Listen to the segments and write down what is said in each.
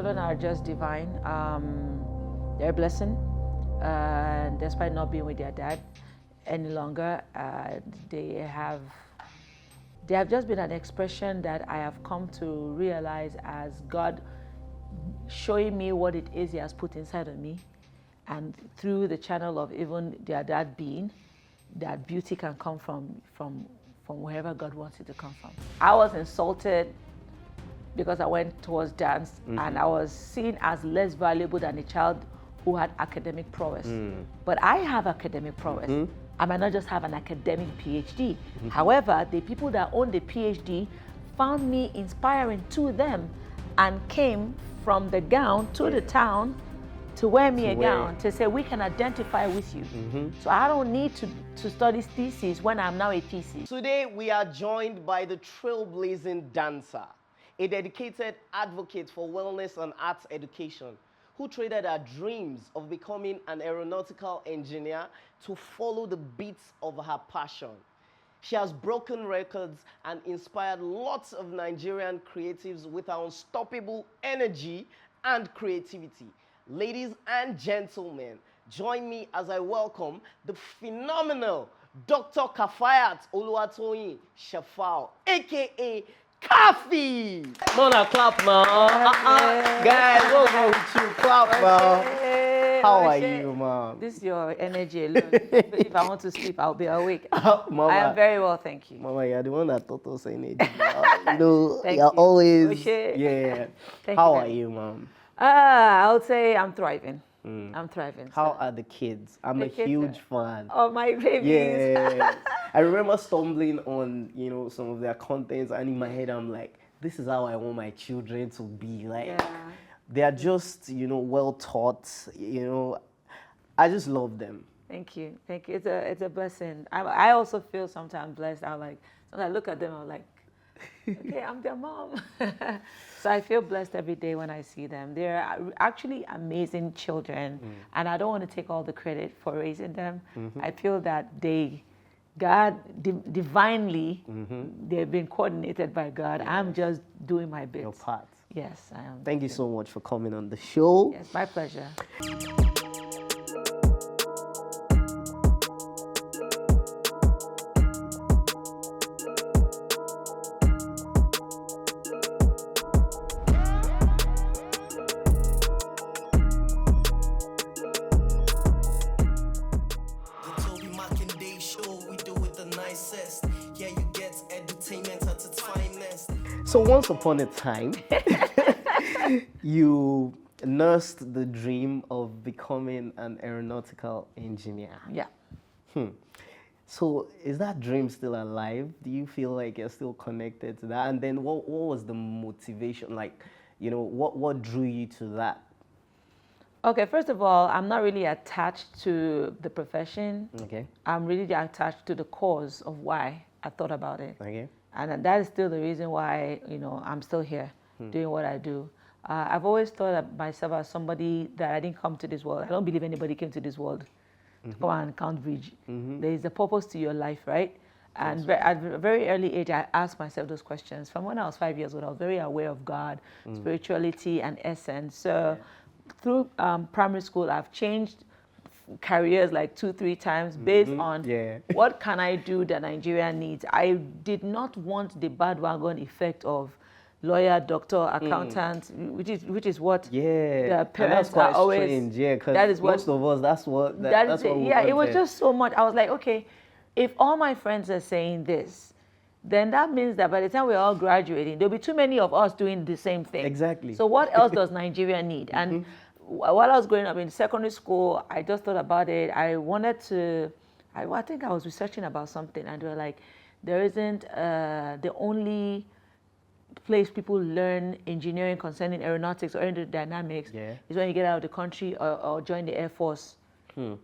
children are just divine. They're a blessing. Despite not being with their dad any longer, they have just been an expression that I have come to realize as God showing me what it is He has put inside of me, and through the channel of even their dad being, that beauty can come from wherever God wants it to come from. I was insulted because I went towards dance, and I was seen as less valuable than a child who had academic prowess. But I have academic prowess. I might not just have an academic PhD. However, the people that own the PhD found me inspiring to them and came from the gown to the town to wear me a gown, to say, we can identify with you. So I don't need to study thesis when I'm now a thesis. Today, we are joined by the trailblazing dancer, a dedicated advocate for wellness and arts education, who traded her dreams of becoming an aeronautical engineer to follow the beats of her passion. She has broken records and inspired lots of Nigerian creatives with her unstoppable energy and creativity. Ladies and gentlemen, join me as I welcome the phenomenal Dr. Kaffy'S Oluwatoyin Shafao, aka Kaffy'S. Mona, clap, man. Guys, what's wrong with you? Clap, man. How are you, man? This is your energy alone. If I want to sleep, I'll be awake. Mama, I am very well, thank you. Mama, you're the one that taught us energy. You know, Thank you're you. always, Yeah. How are you, mom? I would say I'm thriving. I'm thriving. How are the kids? I'm a huge fan. Oh, my babies. Yeah. I remember stumbling on, you know, some of their contents, and in my head, I'm like, this is how I want my children to be. Like, they are just, you know, well taught. You know, I just love them. Thank you. Thank you. It's a blessing. I also feel sometimes blessed. Sometimes I look at them, I'm like, okay, I'm their mom. So I feel blessed every day when I see them. They're actually amazing children, and I don't want to take all the credit for raising them. I feel that God divinely, they've been coordinated by God. Yes. I'm just doing my bit. Your part. Yes, I am. Thank you so much for coming on the show. Yes, my pleasure. So once upon a time, you nursed the dream of becoming an aeronautical engineer. Yeah. So is that dream still alive? Do you feel like you're still connected to that? And then what was the motivation? Like, you know, what drew you to that? Okay, first of all, I'm not really attached to the profession. Okay. I'm really attached to the cause of why I thought about it. Okay. And that is still the reason why, you know, I'm still here doing what I do. I've always thought of myself as somebody that I didn't come to this world. I don't believe anybody came to this world to come and count bridge. There is a purpose to your life, right? And at a very early age, I asked myself those questions. From when I was 5 years old, I was very aware of God, spirituality, and essence. So through primary school, I've changed careers like 2-3 times based on what can I do that Nigeria needs. I did not want the bandwagon effect of lawyer, doctor, accountant, which is what the parents are always. Strange, that is what most of us. That's what. That's what we it was just so much. I was like, okay, if all my friends are saying this, then that means that by the time we're all graduating, there'll be too many of us doing the same thing. Exactly. So what else does Nigeria need? And while I was growing up in secondary school, I just thought about it. I wanted to, I think I was researching about something, and they were like, there isn't the only place people learn engineering concerning aeronautics or aerodynamics is when you get out of the country or join the Air Force.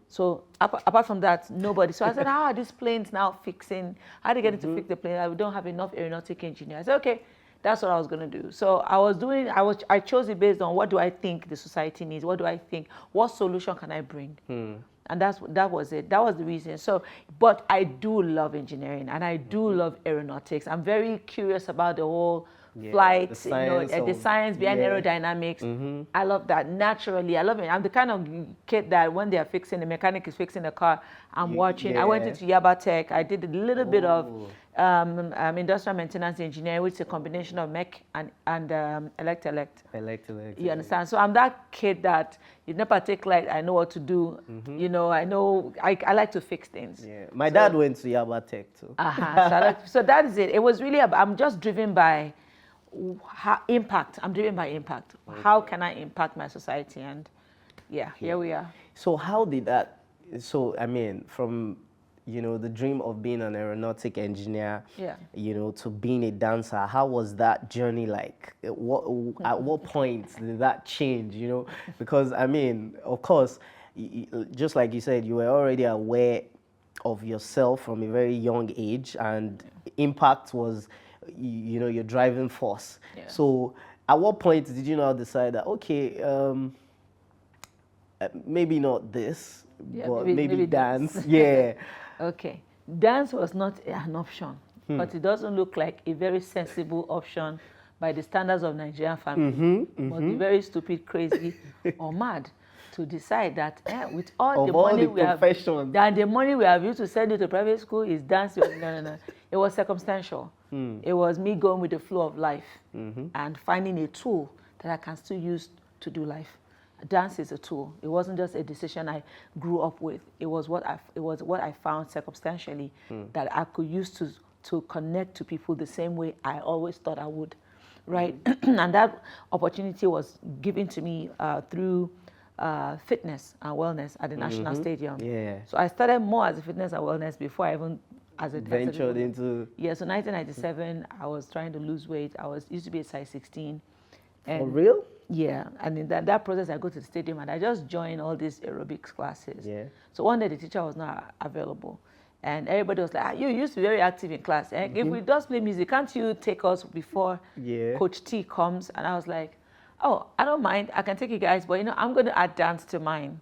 So apart from that, nobody. So I said, how are these planes now fixing? How are they getting to fix the plane? We don't have enough aeronautic engineers. I said, okay, that's what I was going to do. So I chose it based on what do I think the society needs? What do I think? What solution can I bring? And that was it. That was the reason. So, but I do love engineering and I do love aeronautics. I'm very curious about the whole flight, the the science behind aerodynamics. I love that naturally. I love it. I'm the kind of kid that when they are fixing, the mechanic is fixing the car, I'm watching. I went into Yaba Tech. I did a little bit of industrial maintenance engineering, which is a combination of mech and elect. You understand? So I'm that kid that you never take light. I know what to do. I know I like to fix things. Yeah, my dad went to Yaba Tech too. So that is it. It was really I'm just driven by impact. I'm driven by impact. Okay. How can I impact my society? And here we are. So how did that? So I mean, from the dream of being an aeronautic engineer, to being a dancer, how was that journey like? At what point did that change? Because I mean, of course, just like you said, you were already aware of yourself from a very young age, and impact was, your driving force. Yeah. So, at what point did you now decide that maybe not this, but maybe dance? Yeah. Okay. Dance was not an option, but it doesn't look like a very sensible option by the standards of Nigerian family. But be very stupid, crazy, or mad to decide that with all the money we have, that the money we have used to send you to private school is dance. No. It was circumstantial. It was me going with the flow of life and finding a tool that I can still use to do life. Dance is a tool. It wasn't just a decision I grew up with. It was what I found circumstantially that I could use to connect to people the same way I always thought I would, right? And that opportunity was given to me through fitness and wellness at the National Stadium. Yeah. So I started more as a fitness and wellness before I even ventured into. Yeah. So 1997, I was trying to lose weight. I used to be a size 16. For real? Yeah, and in that process, I go to the stadium and I just joined all these aerobics classes. Yeah. So one day the teacher was not available, and everybody was like, "You used to be very active in class. If we just play music, can't you take us before Coach T comes?" And I was like, "Oh, I don't mind. I can take you guys, but I'm going to add dance to mine."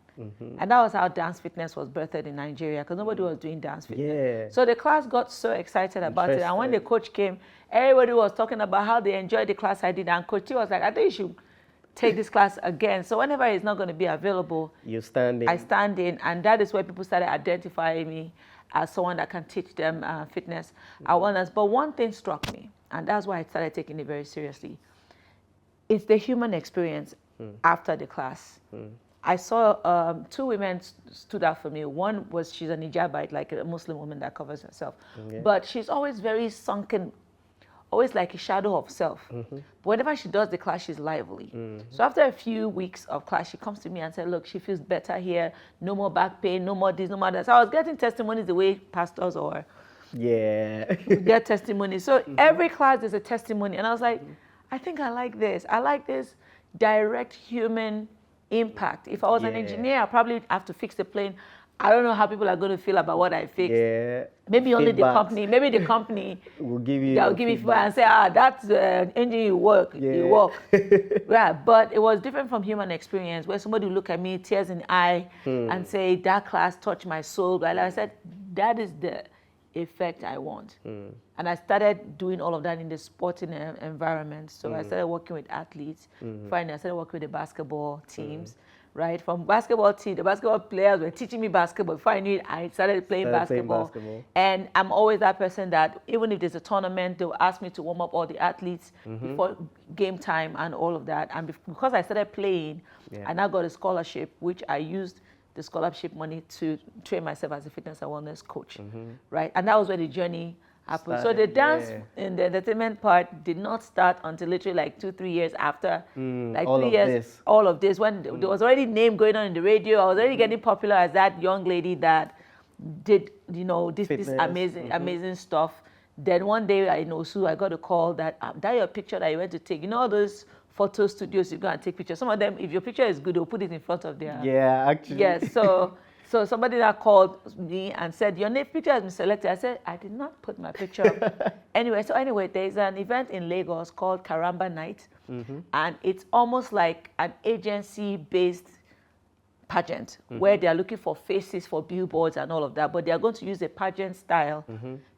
And that was how dance fitness was birthed in Nigeria, because nobody was doing dance fitness. Yeah. So the class got so excited about it, and when the coach came, everybody was talking about how they enjoyed the class I did, and Coach T was like, "I think you should take this class again." So whenever he's not going to be available, you stand in. I stand in, and that is where people started identifying me as someone that can teach them fitness and wellness. But one thing struck me, and that's why I started taking it very seriously. It's the human experience after the class. I saw two women stood out for me. One was, she's a hijabite, like a Muslim woman that covers herself, but she's always very sunken, always like a shadow of self. But whenever she does the class, she's lively. So after a few weeks of class, she comes to me and said, "Look, she feels better here. No more back pain, no more this, no more that." So I was getting testimonies the way pastors or get testimonies. So every class there's a testimony. And I was like, I think I like this. I like this direct human impact. If I was an engineer, I probably have to fix the plane. I don't know how people are going to feel about what I fixed. Yeah. Maybe only the company. Maybe the company will give you. They'll give you feedback and say, that's the engine you work. You work. Yeah. But it was different from human experience, where somebody will look at me, tears in the eye, and say, "That class touched my soul." But I said, that is the effect I want. And I started doing all of that in the sporting environment. So I started working with athletes. Finally, I started working with the basketball teams. Right, from basketball team, the basketball players were teaching me basketball. Before I knew it, I started playing basketball. And I'm always that person that even if there's a tournament, they'll ask me to warm up all the athletes before game time and all of that. And because I started playing, I now got a scholarship, which I used the scholarship money to train myself as a fitness and wellness coach. Right, and that was where the journey happened. So the dance in the entertainment part did not start until literally like 2-3 years after, like all 3 years. This. All of this, when there was already name going on in the radio, I was already getting popular as that young lady that did, this amazing stuff. Then one day I got a call that your picture that you went to take, all those photo studios you go and take pictures. Some of them, if your picture is good, they'll put it in front of their. Yeah, actually. Yes, So somebody that called me and said, "Your picture has been selected." I said, "I did not put my picture up." Anyway, there's an event in Lagos called Karamba Night. And it's almost like an agency-based pageant where they are looking for faces for billboards and all of that. But they are going to use a pageant style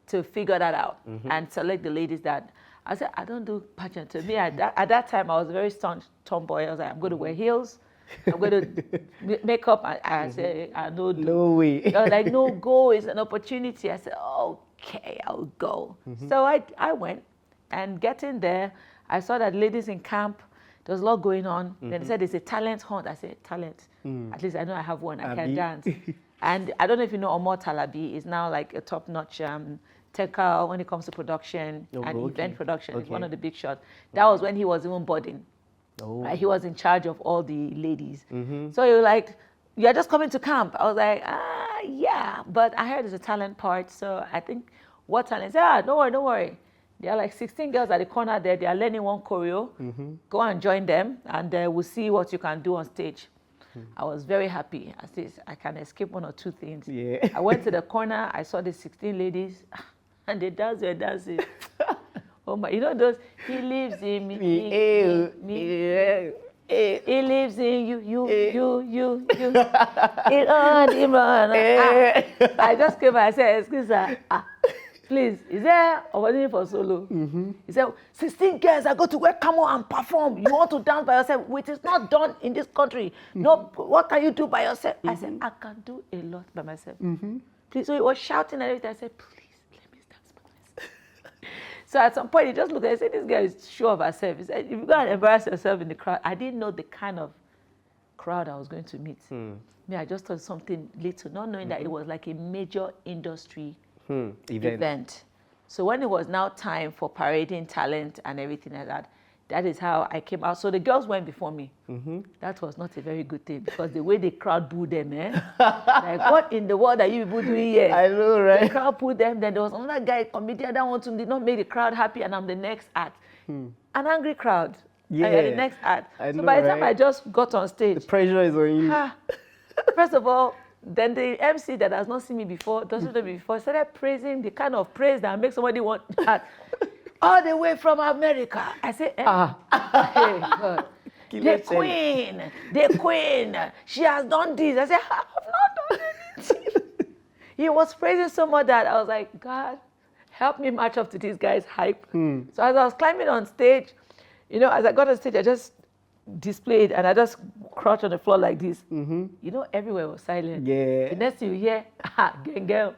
to figure that out and select the ladies that I said, I don't do pageant. To me, at that time, I was a very staunch tomboy. I was like, I'm going to wear heels. I'm going to make up. I said, I know. No way. I was like, no, go. It's an opportunity. I said, okay, I'll go. So I went, and getting there, I saw that ladies in camp, there was a lot going on. Then they said, there's a talent hunt. I said, talent? At least I know I have one. I can dance. And I don't know if you know Omar Talabi is now like a top-notch taker when it comes to production and event production. He's one of the big shots. That was when he was even boarding. Right? He was in charge of all the ladies. So he was like, you're just coming to camp. I was like, yeah, but I heard there's a talent part. So I think, what talent? He said, don't worry. There are like 16 girls at the corner there. They are learning one choreo. Go and join them, and we'll see what you can do on stage. I was very happy. I said, I can escape one or two things. Yeah. I went to the corner. I saw the 16 ladies, and they were dancing. Oh my! You know those? He lives in me. Me. He lives in you. I just came and I said, excuse me. Please, is there opportunity for solo? He said, 16 girls are going to wear camo and perform. You want to dance by yourself? Which is not done in this country. No, what can you do by yourself? I said, I can do a lot by myself. Please, so he was shouting and everything. I said, please, let me dance by myself. So at some point, he just looked at me and said, this girl is sure of herself. He said, if you go and embarrass yourself in the crowd, I didn't know the kind of crowd I was going to meet. Me, I just thought something little, not knowing that it was like a major industry event. So when it was now time for parading talent and everything like that, that is how I came out. So the girls went before me. That was not a very good thing because the way the crowd booed them, like what in the world are you people doing here? I know, right? The crowd booed them. Then there was another guy, comedian, that did not make the crowd happy, and I'm the next act. An angry crowd. Yeah. And the next act. I know, so by the time right? I just got on stage, The pressure is on you. First of all, then the MC that has not seen me before, doesn't know me before, started praising the kind of praise that makes somebody want that. All the way from America. I said, hey, God. The queen, she has done this. I said, I have not done anything. He was praising so much that I was like, God, help me match up to this guy's hype. So as I was climbing on stage, as I got on stage, I just displayed and I just crouched on the floor like this. Everywhere was silent. Yeah. The next thing you hear, girl.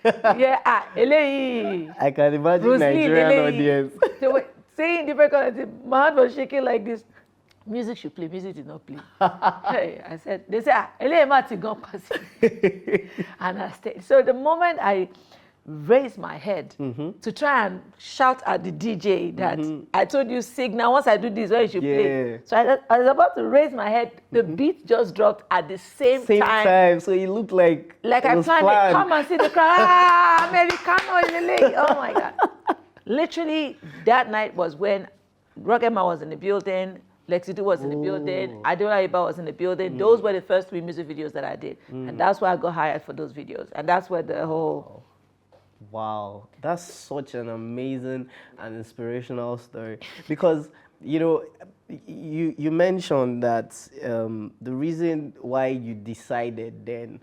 Eléyìí. I can imagine Bruce Lee, Nigerian audience. They were saying different colors. My hand was shaking like this. Music should play. Music did not play. Hey, I said, they said, eléyìí má ti gan pass. And I stayed. So the moment I raised my head to try and shout at the DJ that I told you, signal, once I do this, where you should play. So I was about to raise my head, the beat just dropped at the same time. So it looked like I planned it. Come and see the crowd. Americano, oh my God. Literally, that night was when Rocketman was in the building, Lexi was in the building, Adola Iba was in the building. Those were the first 3 music videos that I did. And that's why I got hired for those videos. And that's where the whole... Wow, that's such an amazing and inspirational story. Because, you mentioned that the reason why you decided then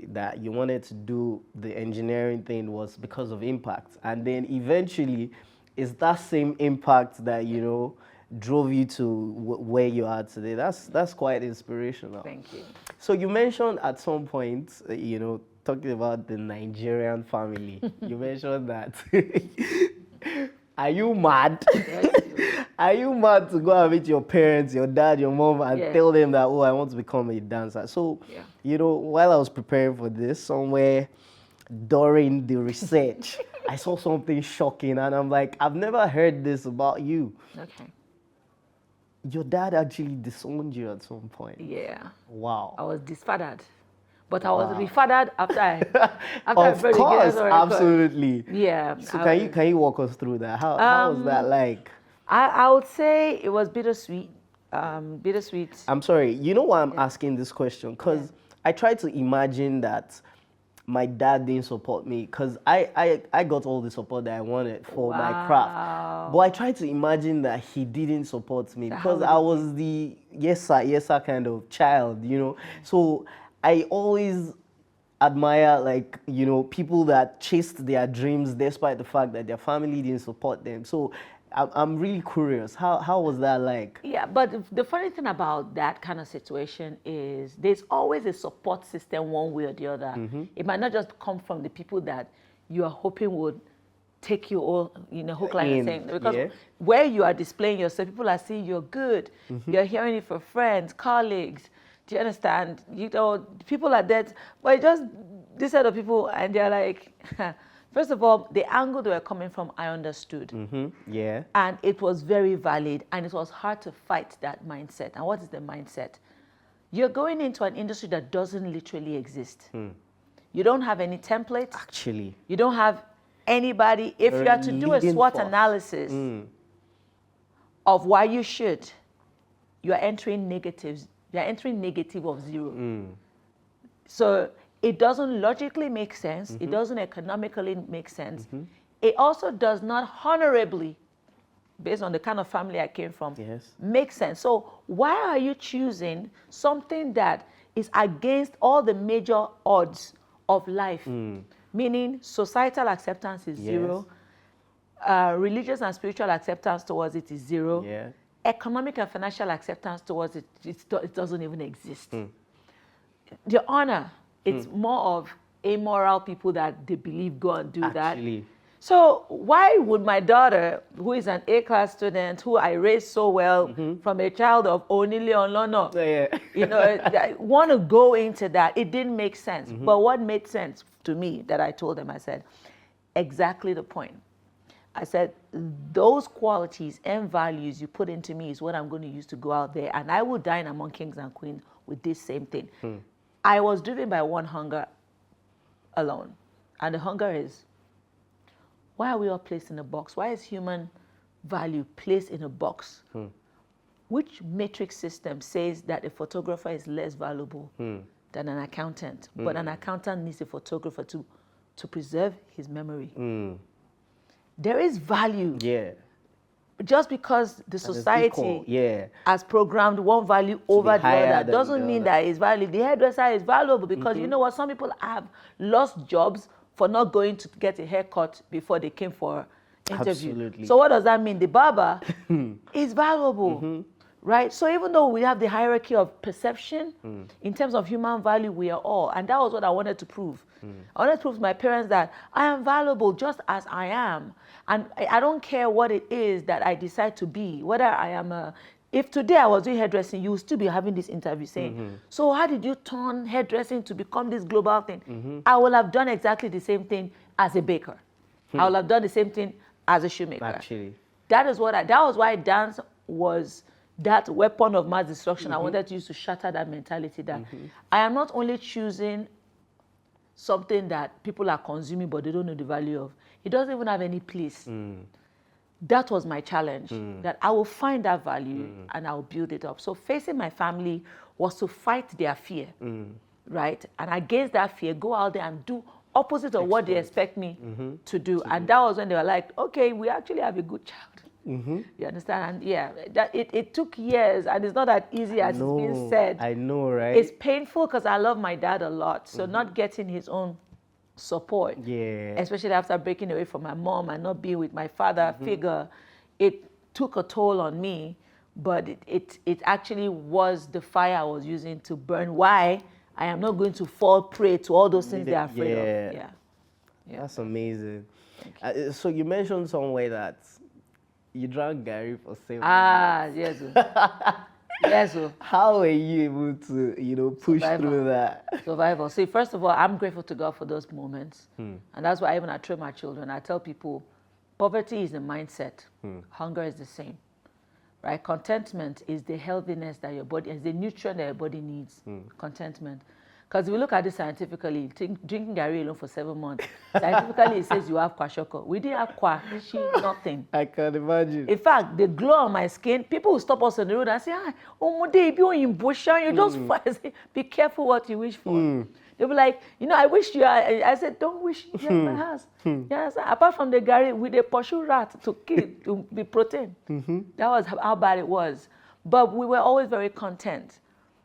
that you wanted to do the engineering thing was because of impact. And then eventually, it's that same impact that, drove you to where you are today. That's quite inspirational. Thank you. So you mentioned at some point, talking about the Nigerian family, you mentioned that. Are you mad? Are you mad to go and meet your parents, your dad, your mom, and tell them that, I want to become a dancer? So, while I was preparing for this, somewhere during the research, I saw something shocking, and I'm like, I've never heard this about you. Okay. Your dad actually disowned you at some point. Yeah. Wow. I was disfathered. But I was refathered after I of the course, Guinness World Record. Absolutely. Yeah. So can you walk us through that? How was that like? I would say it was bittersweet. Bittersweet. I'm sorry. You know why I'm asking this question? Because I tried to imagine that my dad didn't support me because I got all the support that I wanted for my craft. But I tried to imagine that he didn't support me because I was the yes sir kind of child, So I admire, like, you know, people that chased their dreams despite the fact that their family didn't support them. So I'm really curious. How was that like? Yeah, but the funny thing about that kind of situation is there's always a support system one way or the other. It might not just come from the people that you are hoping would take you all, you know, hook, line, and sinker. Because where you are displaying yourself, people are seeing you're good. You're hearing it from friends, colleagues. Do you understand? You know, people are dead. But just this set of people, and they're like, first of all, the angle they were coming from, I understood. Yeah. And it was very valid, and it was hard to fight that mindset. And what is the mindset? You're going into an industry that doesn't literally exist. You don't have any templates. Actually. You don't have anybody. If you are to do a SWOT analysis of why you should, you are entering negatives. You are entering negative of 0. So it doesn't logically make sense. It doesn't economically make sense. It also does not honorably, based on the kind of family I came from, make sense. So why are you choosing something that is against all the major odds of life? Meaning societal acceptance is 0. Religious and spiritual acceptance towards it is 0. Economic and financial acceptance towards it, it doesn't even exist. The honor, it's more of amoral people that they believe go and do that. So why would my daughter, who is an A-class student, who I raised so well from a child of Onile Onlono, you know, want to go into that? It didn't make sense. But what made sense to me that I told them, I said, exactly the point. I said, those qualities and values you put into me is what I'm going to use to go out there, and I will dine among kings and queens with this same thing. I was driven by one hunger alone. And the hunger is, why are we all placed in a box? Why is human value placed in a box? Which matrix system says that a photographer is less valuable than an accountant? But an accountant needs a photographer to preserve his memory. There is value. Just because the society has programmed one value over the other doesn't mean that it's valuable. The hairdresser is valuable because you know what? Some people have lost jobs for not going to get a haircut before they came for interview. So what does that mean? The barber is valuable, right? So even though we have the hierarchy of perception, in terms of human value, we are all. And that was what I wanted to prove. I wanted to prove to my parents that I am valuable just as I am. And I don't care what it is that I decide to be, whether I am if today I was doing hairdressing, you would still be having this interview saying, so how did you turn hairdressing to become this global thing? I will have done exactly the same thing as a baker. I will have done the same thing as a shoemaker. Actually. That was why dance was that weapon of mass destruction I wanted to use to shatter that mentality that I am not only choosing something that people are consuming but they don't know the value of. It doesn't even have any place. That was my challenge, that I will find that value and I'll build it up. So facing my family was to fight their fear, right? And against that fear, go out there and do opposite of what they expect me to do. And that was when they were like, okay, we actually have a good child. You understand? And yeah, it took years, and it's not that easy as it's being said. I know, right? It's painful because I love my dad a lot. So not getting his own support, especially after breaking away from my mom and not being with my father figure, it took a toll on me. But it actually was the fire I was using to burn why I am not going to fall prey to all those things they're afraid of. Yeah. That's amazing. So you mentioned somewhere that you drank garri for 7 years. Yes. How were you able to, push through that? Survival. See, first of all, I'm grateful to God for those moments. And that's why even I train my children. I tell people, poverty is the mindset. Hunger is the same. Right? Contentment is the healthiness that your body, is the nutrient that your body needs. Contentment. Because if we look at this scientifically, drinking garri alone for 7 months, scientifically it says you have kwashiorkor. We didn't have nothing. I can imagine. In fact, the glow on my skin, people will stop us on the road and say, you just be careful what you wish for. They'll be like, I wish you are. I said, don't wish you in my house. Yes, apart from the garri, we they pursue rat to kill, to be protein. That was how bad it was. But we were always very content.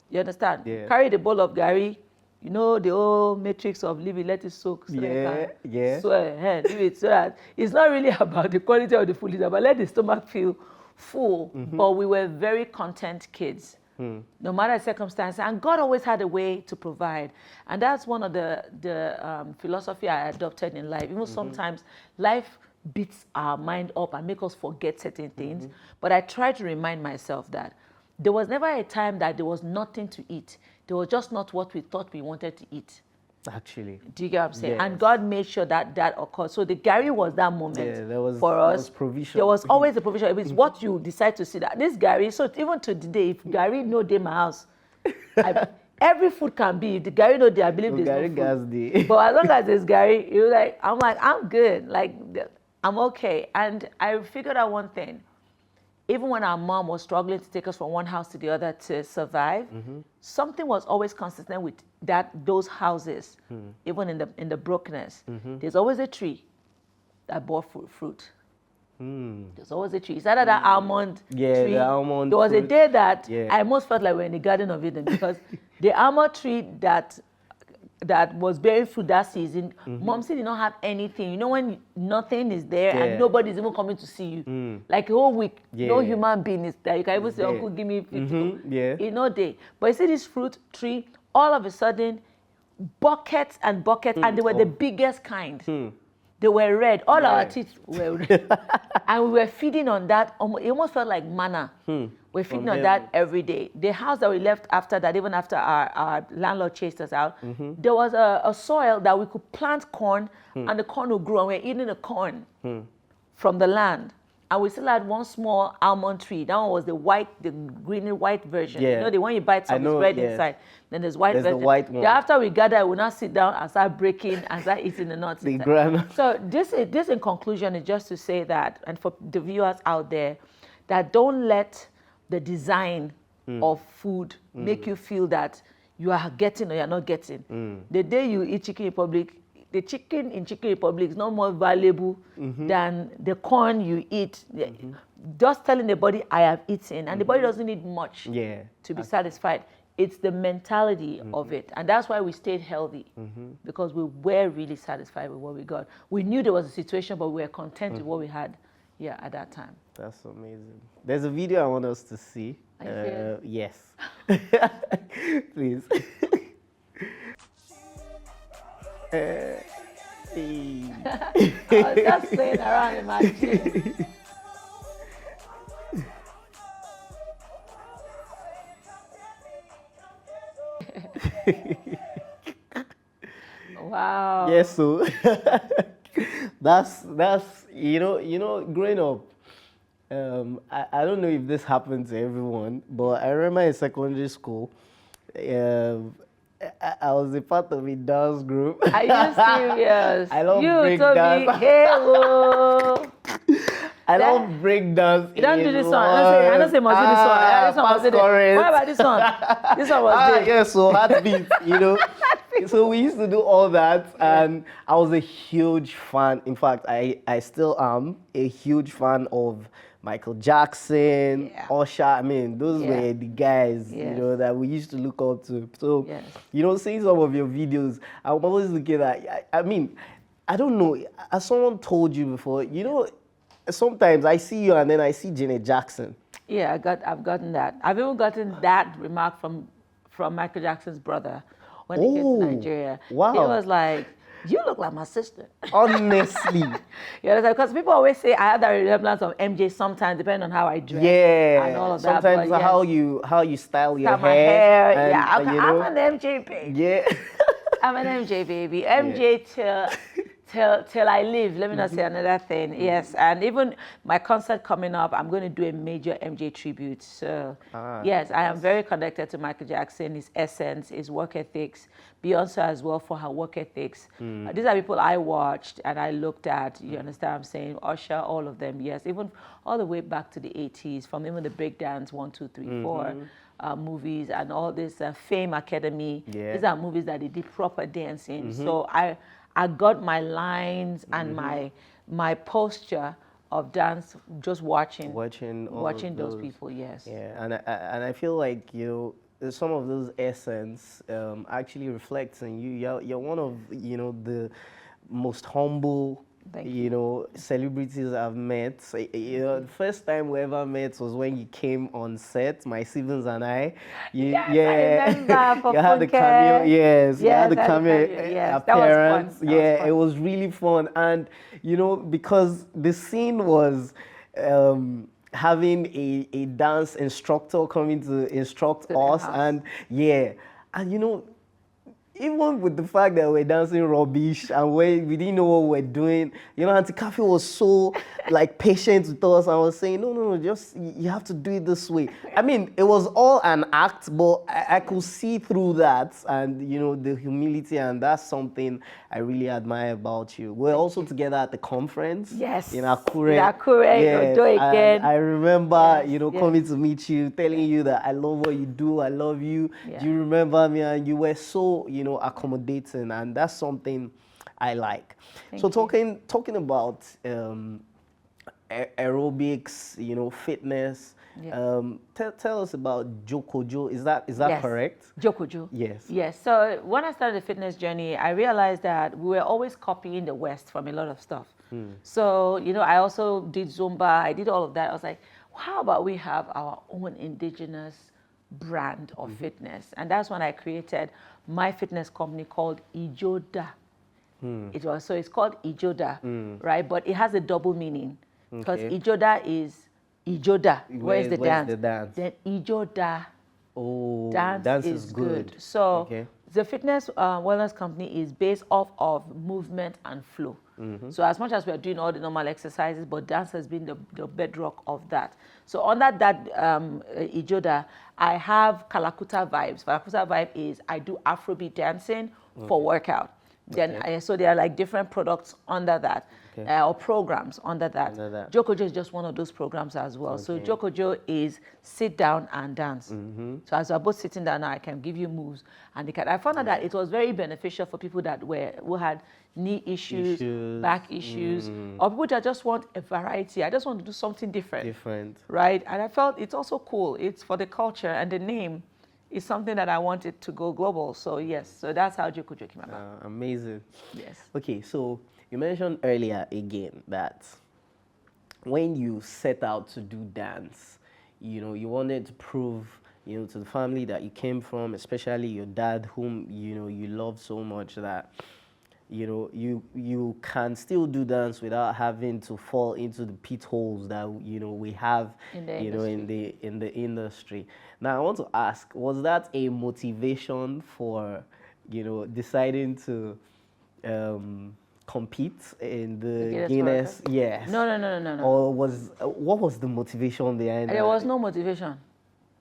You understand? Yeah. Carry the bowl of garri, you know, the whole matrix of leave it, let it soak. So yeah. Swear, leave it so that it's not really about the quality of the food, it's about let the stomach feel full. But we were very content kids, no matter the circumstance. And God always had a way to provide. And that's one of the philosophy I adopted in life. Even sometimes life beats our mind up and make us forget certain things. But I try to remind myself that there was never a time that there was nothing to eat. There was just not what we thought we wanted to eat. Actually. Do you get what I'm saying? Yes. And God made sure that that occurred. So the garri was that moment for us. There was provision. There was always a provision. It's what you decide to see that. This garri, so even to today, if garri no day my house, every food can be. If the garri no day, I believe there's no food. But as long as there's garri, you're like, I'm good. Like, I'm okay. And I figured out one thing. Even when our mom was struggling to take us from one house to the other to survive, something was always consistent with those houses, even in the brokenness. There's always a tree that bore fruit. There's always a tree. It's either that almond tree. The almond there was fruit. a day that I almost felt like we were in the Garden of Eden because the almond tree that was bearing fruit that season, Mom said did not have anything. You know when nothing is there and nobody's even coming to see you. Like a whole week, no human being is there. You can even say, Uncle, give me 50. You know day. But you see this fruit tree, all of a sudden, buckets and buckets, and they were the biggest kind. They were red. All our teeth were red. And we were feeding on that. It almost felt like manna. We're feeding on that every day. The house that we left after that, even after our landlord chased us out, there was a soil that we could plant corn and the corn would grow. And we're eating the corn from the land. And we still had one small almond tree. That one was the green and white version. You know, the one you bite some is red inside. Then there's white version. The white one. Then after we gather, we'll now sit down and start breaking and start eating the nuts. So this in conclusion is just to say that, and for the viewers out there, that don't let the design of food make you feel that you are getting or you're not getting. The day you eat chicken in public, the chicken in Chicken Republic is no more valuable than the corn you eat. Just telling the body, I have eaten. And the body doesn't need much to be satisfied. It's the mentality of it. And that's why we stayed healthy, because we were really satisfied with what we got. We knew there was a situation, but we were content with what we had at that time. That's amazing. There's a video I want us to see. Yes. Please. I was just playing around in my gym. Wow. Yes, so that's you know growing up. I don't know if this happens to everyone, but I remember in secondary school, I was a part of a dance group. Are you serious? I love break dance. I love break dance. You don't do this one. I don't say must do this one. This one was it. What about this one? This one was it. Yeah, so heartbeat, you know. So we used to do all that, and I was a huge fan. In fact, I still am a huge fan of Michael Jackson, Usher. I mean, those were the guys, you know, that we used to look up to. So, you know, seeing some of your videos, I'm always looking at, I mean, I don't know, as someone told you before, you know, sometimes I see you and then I see Janet Jackson. Yeah, I've gotten that. I've even gotten that remark from Michael Jackson's brother when he came to Nigeria. Wow. He was like, you look like my sister. Honestly. You understand? Because people always say I have that resemblance of MJ sometimes, depending on how I dress. And all of sometimes that. how you style your my hair. And, I'm an MJ baby. Yeah. I'm an MJ baby. MJ till I live. Let me not say another thing. Yes, and even my concert coming up, I'm going to do a major MJ tribute. So yes, I am very connected to Michael Jackson, his essence, his work ethics. Beyonce as well for her work ethics. These are people I watched and I looked at. You understand what I'm saying? Usher, all of them. Yes, even all the way back to the 80s, from even the breakdance 1, 2, 3, 4. Movies and all this Fame Academy. These are movies that they did proper dancing. So I got my lines and my posture of dance just watching all those people. Yes. Yeah, and I feel like, you know, some of those essence actually reflects in you. You're one of, the most humble, Thank you. celebrities I've met. So, the first time we ever met was when you came on set, my siblings and I. Yes, I remember for you had the Funke. cameo. Yes, you had the I had cameo Yes, appearance. that was fun. It was really fun, and because the scene was. Having a dance instructor coming to instruct To the us, house. and even with the fact that we're dancing rubbish and we didn't know what we're doing, Auntie Kaffy was so like patient with us and was saying, no, just you have to do it this way. I mean, it was all an act, but I could see through that, and the humility, and that's something I really admire about you. We're also together at the conference. Yes. In Akure. In Akure, Yes, do it again. and I remember, Yes, coming to meet you, telling you that I love what you do, I love you. Yeah. Do you remember me? And you were so, accommodating, and that's something I like. Thank So you. talking about aerobics, fitness. Yeah. Tell us about Jokojo. Is that Yes. correct? Jokojo. Yes. Yes. So when I started the fitness journey, I realized that we were always copying the West from a lot of stuff. So, I also did Zumba. I did all of that. I was like, how about we have our own indigenous brand of fitness? And that's when I created my fitness company called Ijoda. It's called Ijoda, right? But it has a double meaning, because Okay. Ijoda is Ijoda. Where's the Where's dance? the dance? Then Ijoda. Oh, Dance is good. So Okay. the fitness wellness company is based off of movement and flow. So as much as we're doing all the normal exercises, but dance has been the bedrock of that. So under that Ijoda, I have Kalakuta vibes. Kalakuta vibe is I do Afrobeat dancing for workout. Then so there are like different products under that. Or programs under that. Jokojo is just one of those programs as well. So Jokojo is sit down and dance. So as we're both sitting down now, I can give you moves. And I found out that it was very beneficial for people who had knee issues, back issues, or people that just want a variety. I just want to do something different. Right? And I felt it's also cool. It's for the culture, and the name is something that I wanted to go global. So yes, so that's how Jokojo came about. Amazing. Yes. Okay, so you mentioned earlier again that when you set out to do dance, you wanted to prove, to the family that you came from, especially your dad, whom, you love so much, that, you can still do dance without having to fall into the pit holes that, we have, In the in the industry. Now, I want to ask, was that a motivation for, deciding to compete in the Guinness? Yes. No. Or what was the motivation behind There that? was no motivation.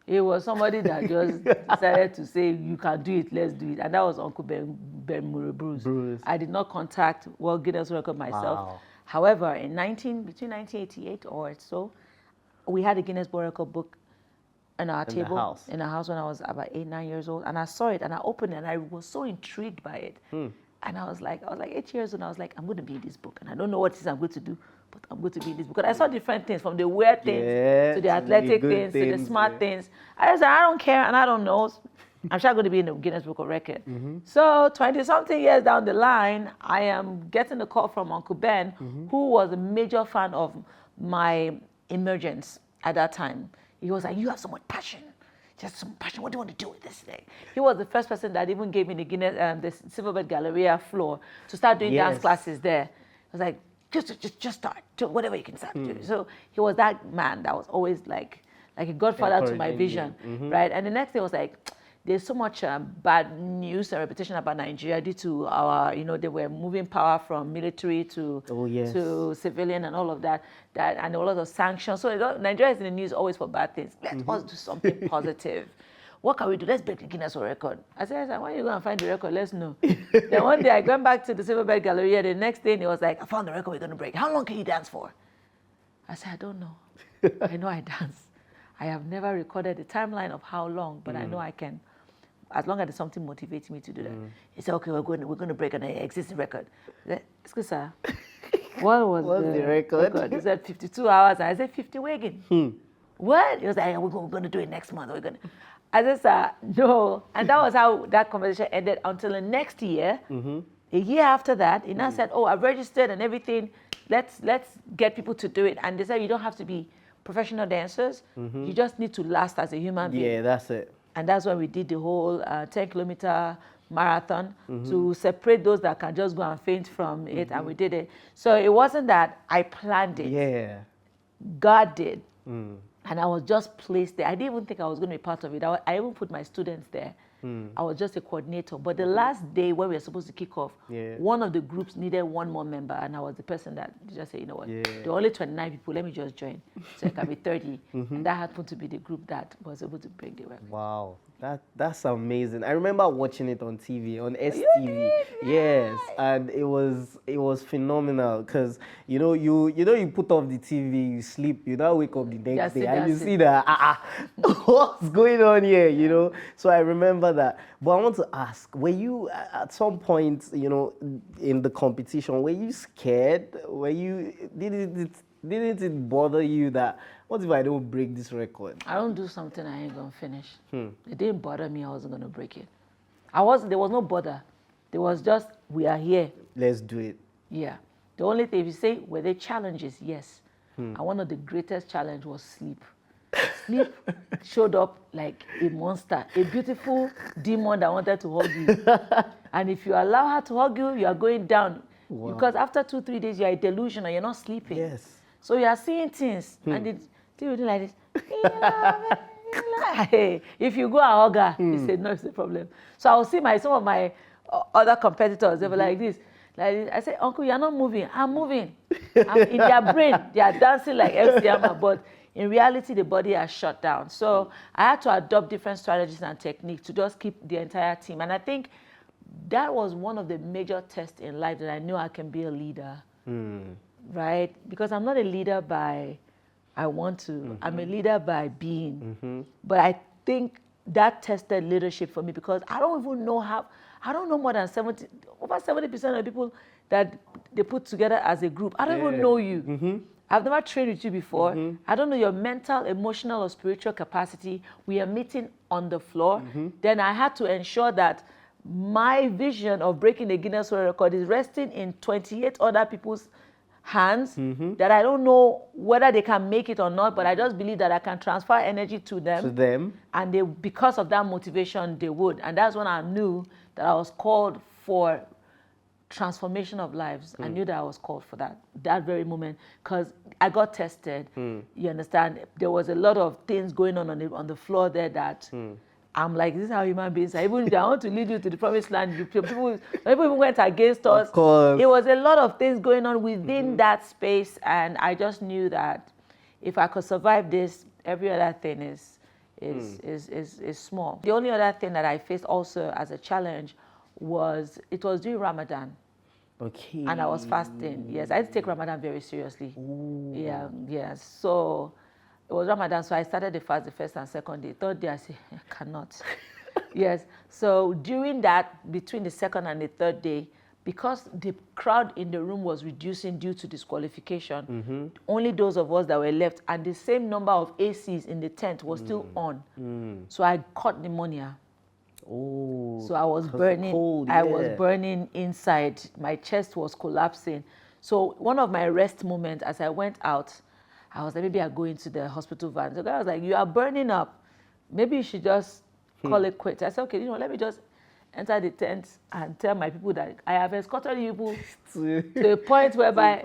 It was somebody that just decided to say, you can do it, let's do it. And that was Uncle Ben Bruce. I did not contact World Guinness World Record myself. Wow. However, between 1988 or so, we had a Guinness World Record book in our table, in our house when I was about 8, 9 years old. And I saw it and I opened it and I was so intrigued by it. And I was like 8 years old, and I was like, I'm going to be in this book. And I don't know what it is I'm going to do, but I'm going to be in this book. And I saw different things, from the weird things to the athletic things to the smart things. I was like, I don't care and I don't know. I'm sure I'm going to be in the Guinness Book of Record. So 20-something years down the line, I am getting a call from Uncle Ben, who was a major fan of my emergence at that time. He was like, you have so much passion. Just some passion. What do you want to do with this thing? He was the first person that even gave me the Guinness, the Silverbird Galleria floor to start doing dance classes there. I was like, just start. Do whatever you can start doing. So he was that man that was always like a godfather to my vision, right? And the next thing was like, there's so much bad news and reputation about Nigeria due to our, they were moving power from military to civilian and all of that, and a lot of sanctions. So Nigeria is in the news always for bad things. Let us do something positive. What can we do? Let's break the Guinness World Record. I said, when are you going to find the record? Let's know. Then one day I went back to the Silverbird Galleria. The next day it was like, I found the record we're going to break. How long can you dance for? I said, I don't know. I know I dance. I have never recorded the timeline of how long, but I know I can. As long as there's something motivating me to do that. He said, okay, we're going to break an existing record. I said, excuse sir, what was the record? He said 52 hours. I said, 50 wagon. What? He was like, we're going to do it next month. I said, sir, no. And that was how that conversation ended until the next year. A year after that, he now said, oh, I've registered and everything. Let's get people to do it. And they said, you don't have to be professional dancers. You just need to last as a human being. Yeah, that's it. And that's when we did the whole 10-kilometer marathon to separate those that can just go and faint from it. And we did it. So it wasn't that I planned it. Yeah. God did. And I was just placed there. I didn't even think I was going to be part of it. I even put my students there. I was just a coordinator. But the last day when we were supposed to kick off, one of the groups needed one more member. And I was the person that just said, you know what, there are only 29 people. Let me just join. So it can be 30. And that happened to be the group that was able to break the record. Wow. That's amazing. I remember watching it on TV, on STV. Yes, and it was phenomenal because you put off the TV, you sleep, you now wake up the next day and you see that what's going on here, So I remember that. But I want to ask, were you at some point, in the competition, were you scared? Didn't it bother you that, what if I don't break this record? I don't do something I ain't gonna finish. It didn't bother me, I wasn't gonna break it. There was no bother. There was just, we are here. Let's do it. Yeah. The only thing, if you say, were there challenges? Yes. And one of the greatest challenge was sleep. Sleep showed up like a monster, a beautiful demon that wanted to hug you. And if you allow her to hug you, you are going down. Wow. Because after 2-3 days, you are in delusion and you're not sleeping. Yes. So you are seeing things, and it's still like this. If you go and hug her, he said, no, it's a problem. So I will see some of my other competitors, they were like this. I said, Uncle, you're not moving. I'm moving. In their brain, they are dancing like MC Hammer, but in reality, the body has shut down. So I had to adopt different strategies and techniques to just keep the entire team. And I think that was one of the major tests in life that I knew I can be a leader. Right? Because I'm not a leader by I want to. I'm a leader by being. But I think that tested leadership for me because I don't even know I don't know more than over 70% of the people that they put together as a group. I don't even know you. I've never trained with you before. I don't know your mental, emotional, or spiritual capacity. We are meeting on the floor. Then I had to ensure that my vision of breaking the Guinness World Record is resting in 28 other people's hands that I don't know whether they can make it or not, but I just believe that I can transfer energy to them. And because of that motivation, they would. And that's when I knew that I was called for transformation of lives. I knew that I was called for that very moment because I got tested. You understand? There was a lot of things going on the floor there that I'm like, this is how human beings are. Even if I want to lead you to the promised land, people even went against us. Of course. It was a lot of things going on within that space, and I just knew that if I could survive this, every other thing is small. The only other thing that I faced also as a challenge was during Ramadan. Okay. And I was fasting. Yes, I had to take Ramadan very seriously. Ooh. Yeah. So it was Ramadan, so I started the fast the first and second day. Third day, I said, I cannot. Yes. So during that, between the second and the third day, because the crowd in the room was reducing due to disqualification, only those of us that were left, and the same number of ACs in the tent was still on. So I caught pneumonia. Oh. So I was burning. Cold, I was burning inside. My chest was collapsing. So one of my rest moments, as I went out, I was like, maybe I'll go into the hospital van. So the guy was like, you are burning up. Maybe you should just call it quits. I said, okay, let me just enter the tent and tell my people that I have escorted you people to a point whereby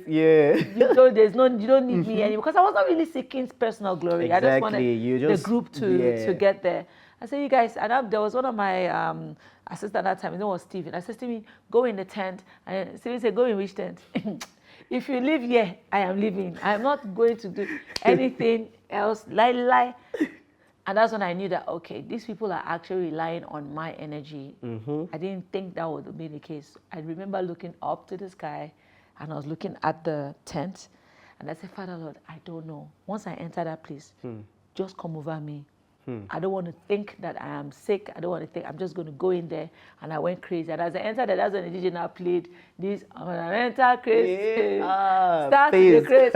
you don't need me anymore. Because I was not really seeking personal glory. Exactly. I just wanted the group to get there. I said, you guys, and there was one of my assistants at that time, his name was Steven. I said, Steven, go in the tent. And Steven said, go in which tent? If you live here, I am leaving. I am not going to do anything else. Lie. And that's when I knew that, okay, these people are actually relying on my energy. I didn't think that would be the case. I remember looking up to the sky, and I was looking at the tent, and I said, Father Lord, I don't know. Once I enter that place, just come over me. I don't want to think that I am sick. I don't want to think. I'm just going to go in there. And I went crazy. And as I entered, that's when the DJ now played this. I'm gonna enter crazy. Start the craze.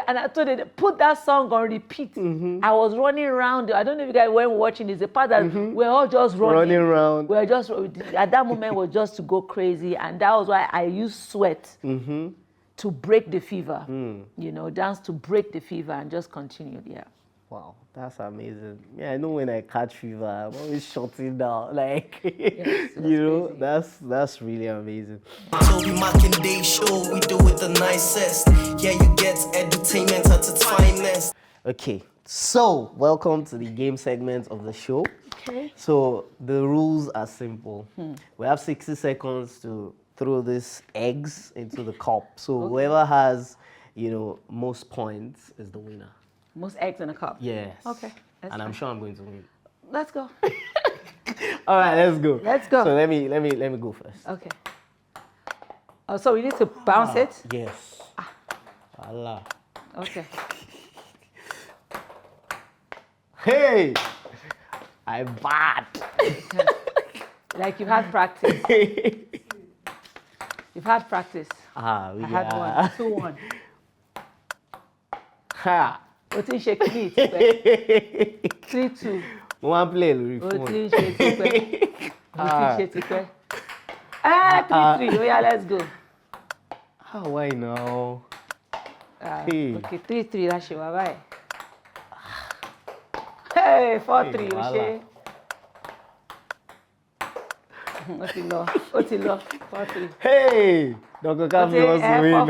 And I told them, put that song on repeat. I was running around. I don't know if you guys were watching this. The part that we're all just running around. We're just at that moment was just to go crazy, and that was why I used sweat to break the fever. You know, dance to break the fever, and just continued. Yeah. Wow, that's amazing. Yeah, I know when I catch fever, I'm always shutting down. Like, Yes, you that's know, crazy. that's really amazing. Show, we do it the nicest. Yeah, you get entertainment at its finest. Okay, so welcome to the game segment of the show. Okay. So the rules are simple. We have 60 seconds to throw these eggs into the cup. So whoever has, you know, most points is the winner. Most eggs in a cup. Yes. Okay. That's And I'm fine. sure I'm going to win. Let's go. All right, let's go. Let's go. So let me go first. Okay. Oh, so we need to bounce it? Yes. Allah. Okay. Hey, I'm bad. Like you've had practice. You've had practice. We I had one. 2-1. Ha. O ti ń ṣe kìíní tipẹ́. 3-2. Mo máa ń play lórí O ti phone. ń ṣe tipẹ́. O ti ń ṣe tipẹ́. 3-3. Oh yeah, let's go. How do I know? Hey. Okay, 3-3 la ṣe wá báyìí. Hey, 4-3 o ṣe. Ó ti lọ. Ó ti lọ. 4-3. Hey, Dr. Kaffy wants to win.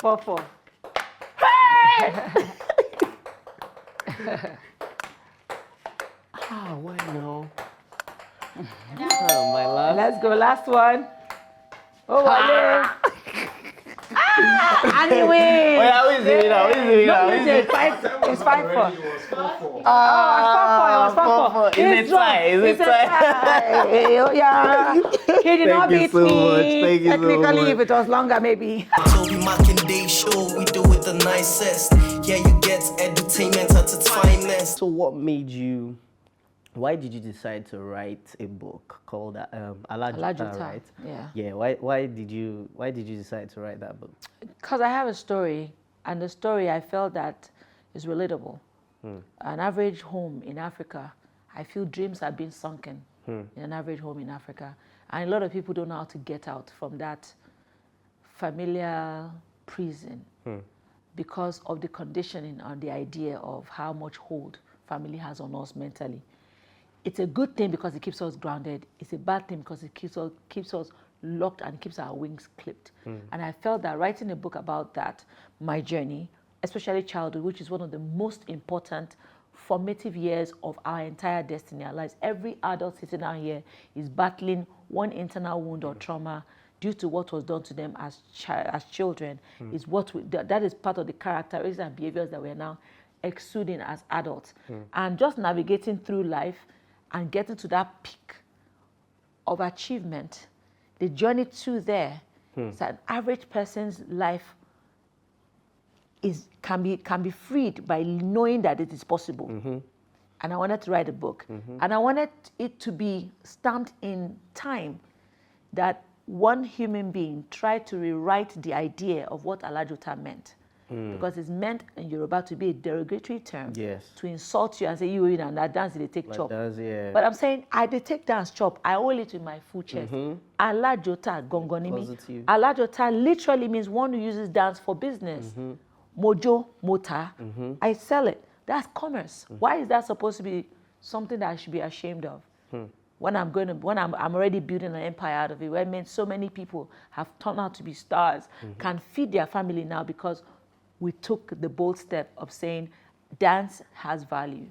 4-4. Why no? My last. Let's go, last one. Oh, wale. Anyway. Oh yeah, who is the winner? Who is the winner? Who is the winner? It's 5-4. It was 4-4. Is it tie? Is it tie? Oh, yeah. He did not Thank you beat so me. much. Thank you so Technically, much. if it was longer, maybe. Show, we do it the nicest. Yeah, you get entertainment at its finest. So what made you, why did you decide to write a book called Alajuta, Alajuta, right? yeah. Yeah, why did you decide to write that book? Because I have a story, and the story I felt that is relatable. An average home in Africa, I feel dreams are being sunken in an average home in Africa. And a lot of people don't know how to get out from that familiar prison because of the conditioning and the idea of how much hold family has on us mentally. It's a good thing because it keeps us grounded. It's a bad thing because it keeps us locked and keeps our wings clipped. And I felt that writing a book about that, my journey, especially childhood, which is one of the most important formative years of our entire destiny, our lives. Every adult sitting down here is battling one internal wound or trauma due to what was done to them as children. Is that is part of the characteristics and behaviors that we're now exuding as adults. And just navigating through life and getting to that peak of achievement, the journey to there, so an average person's life can be freed by knowing that it is possible. And I wanted to write a book. And I wanted it to be stamped in time that one human being tried to rewrite the idea of what Alajuta meant. Because it's meant in Yoruba to be a derogatory term. Yes. To insult you and say, you and that dance, they take chop. Yeah. But I'm saying, they take dance chop. I hold it with my full chest. Alajota gongonimi. Positive. Alajota literally means one who uses dance for business. Mojo, mota. I sell it. That's commerce. Why is that supposed to be something that I should be ashamed of? When I'm already building an empire out of it, where so many people have turned out to be stars, can feed their family now because we took the bold step of saying dance has value.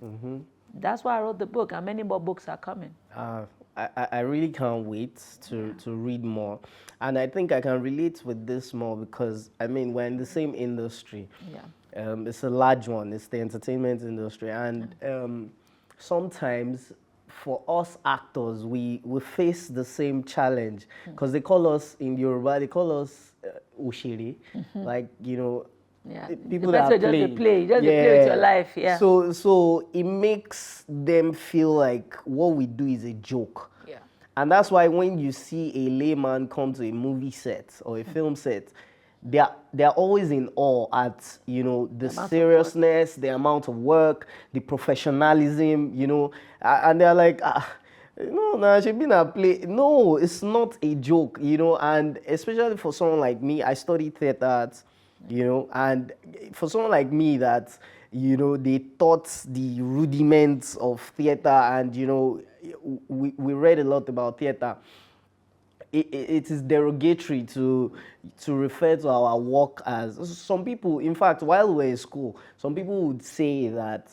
That's why I wrote the book, and many more books are coming. I really can't wait to read more. And I think I can relate with this more because, I mean, we're in the same industry. Yeah. It's a large one. It's the entertainment industry. And sometimes for us actors, we face the same challenge because they call us, in Yoruba, they call us ushiri. Like, you know, Yeah. people The that person play. just they play. Just they play with your life. Yeah. So it makes them feel like what we do is a joke. Yeah. And that's why when you see a layman come to a movie set or a film set, they're always in awe at, you know, the seriousness, the amount of work, the professionalism, you know, and they're like, no, nah, she been a play. No, it's not a joke, you know, and especially for someone like me, I studied theater arts, you know, and for someone like me that, you know, they taught the rudiments of theater, and, you know, we read a lot about theater. It is derogatory to refer to our work as, some people, in fact, while we're in school, some people would say that,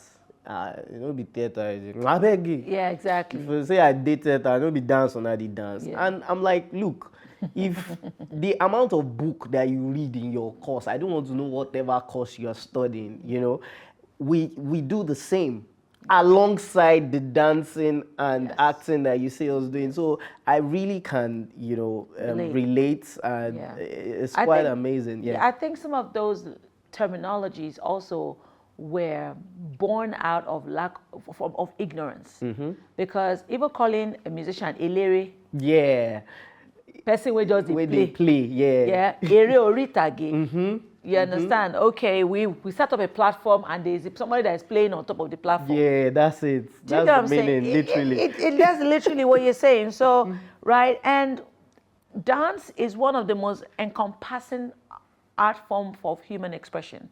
you know, be theater, I beg you. Yeah, exactly. If you say I did theater, I don't be dance on I did dance. Yeah. And I'm like, look, if the amount of book that you read in your course, I don't want to know whatever course you're studying, you know, we do the same alongside the dancing and acting that you see us doing. So I really can, you know, relate, and it's quite amazing. Yeah, I think some of those terminologies also were born out of lack of ignorance. Because even calling a musician elere, person where just they play, ere oritage. You understand? Okay, we set up a platform and there's somebody that is playing on top of the platform. Yeah, that's it. That's the meaning, literally. That's literally what you're saying. So, right, and dance is one of the most encompassing art form of human expression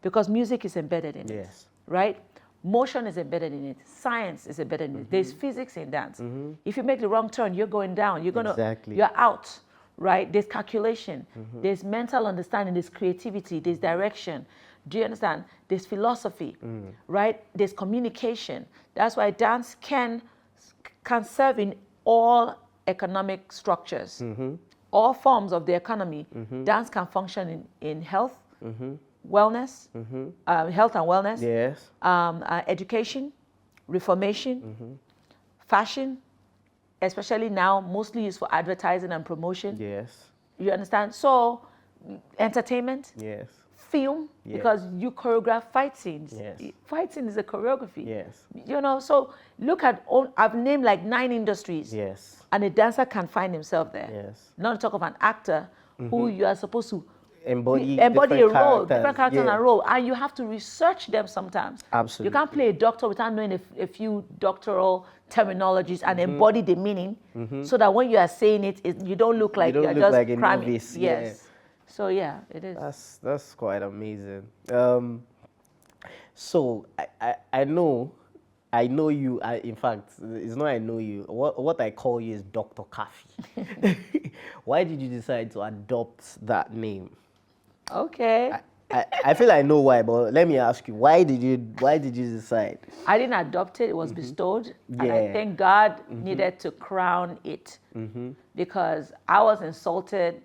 because music is embedded in it, right? Motion is embedded in it. Science is embedded in it. There's physics in dance. If you make the wrong turn, you're going down. You're out. Right? There's calculation, there's mental understanding, there's creativity, there's direction. Do you understand? There's philosophy, right? There's communication. That's why dance can serve in all economic structures, all forms of the economy. Dance can function in health, wellness, health and wellness, education, reformation, fashion, especially now, mostly used for advertising and promotion. You understand? So, entertainment. Film, because you choreograph fight scenes. Fight scene is a choreography. You know, so look at I've named like 9 industries. And a dancer can find himself there. Not to talk of an actor who you are supposed to embody a role, different characters and a role, and you have to research them sometimes. Absolutely. You can't play a doctor without knowing a few doctoral terminologies and embody the meaning, so that when you are saying it, you don't look like you're just like cramming. Novice. So yeah, it is. That's quite amazing. So I know you. In fact, it's not I know you. What I call you is Dr. Kaffy. Why did you decide to adopt that name? Okay. I feel I know why, but let me ask you, why did you decide? I didn't adopt it, it was bestowed. And I think God needed to crown it because I was insulted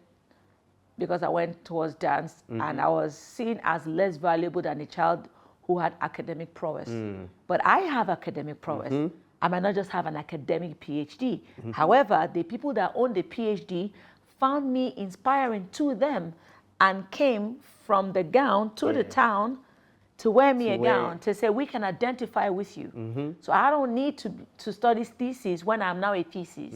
because I went towards dance and I was seen as less valuable than a child who had academic prowess. But I have academic prowess. I might not just have an academic PhD. However, the people that own the PhD found me inspiring to them and came from the gown to the town to wear me a gown, to say, we can identify with you. So I don't need to study thesis when I'm now a thesis.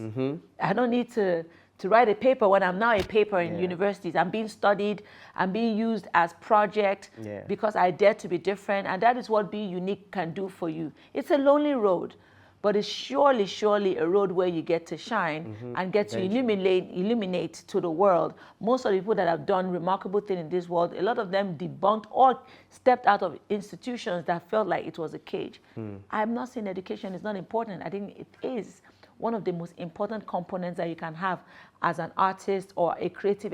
I don't need to write a paper when I'm now a paper in universities. I'm being studied, I'm being used as project because I dare to be different. And that is what being unique can do for you. It's a lonely road, but it's surely a road where you get to shine and get to illuminate to the world. Most of the people that have done remarkable things in this world, a lot of them debunked or stepped out of institutions that felt like it was a cage. I'm not saying education is not important. I think it is one of the most important components that you can have as an artist or a creative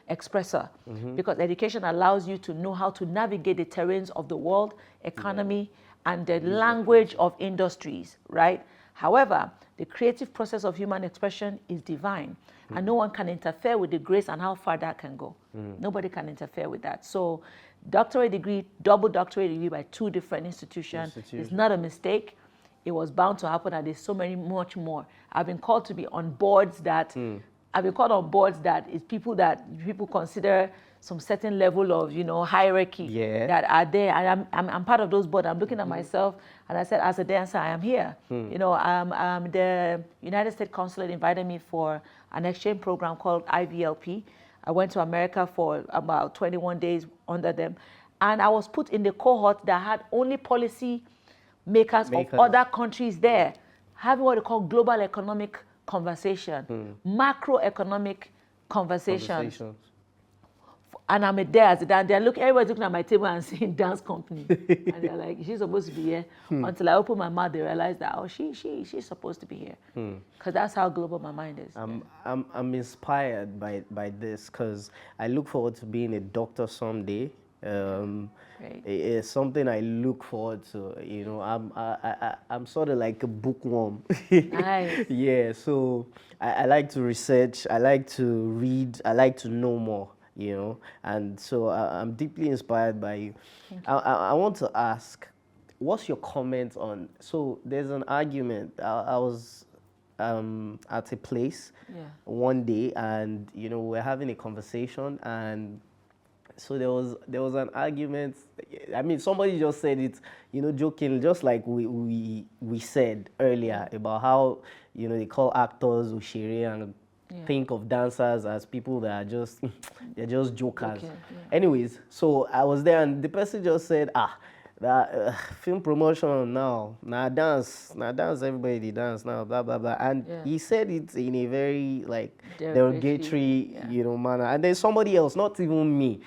expresser, because education allows you to know how to navigate the terrains of the world, economy, and the language of industries, right? However, the creative process of human expression is divine, and no one can interfere with the grace and how far that can go. Nobody can interfere with that. So, doctorate degree, double doctorate degree by 2 different institutions is not a mistake. It was bound to happen, and there's so much more. I've been called to be on boards that, is people that people consider some certain level of, hierarchy that are there. And I'm part of those board. I'm looking at myself, and I said, as a dancer, I am here. The United States consulate invited me for an exchange program called IVLP. I went to America for about 21 days under them. And I was put in the cohort that had only policy makers of other countries there, having what they call global economic conversation, macroeconomic conversations. And I'm there as a dancer. Everybody's looking at my table and saying dance company. And they're like, she's supposed to be here. Until I open my mouth, they realize that, oh, she's supposed to be here. Because that's how global my mind is. I'm inspired by this because I look forward to being a doctor someday. It's something I look forward to. I'm sort of like a bookworm. Nice. Yeah, so I like to research, I like to read, I like to know more, and so I'm deeply inspired by you. I want to ask, what's your comment on, so there's an argument, I was at a place one day, and we're having a conversation, and so there was an argument. I mean, somebody just said it, joking, just like we said earlier about how, they call actors Ushiri and think of dancers as people that are just, they're just jokers. Okay, Anyways, so I was there and the person just said, that film promotion now, dance, everybody dance now, blah, blah, blah. And he said it in a very, derogatory, manner. And then somebody else, not even me,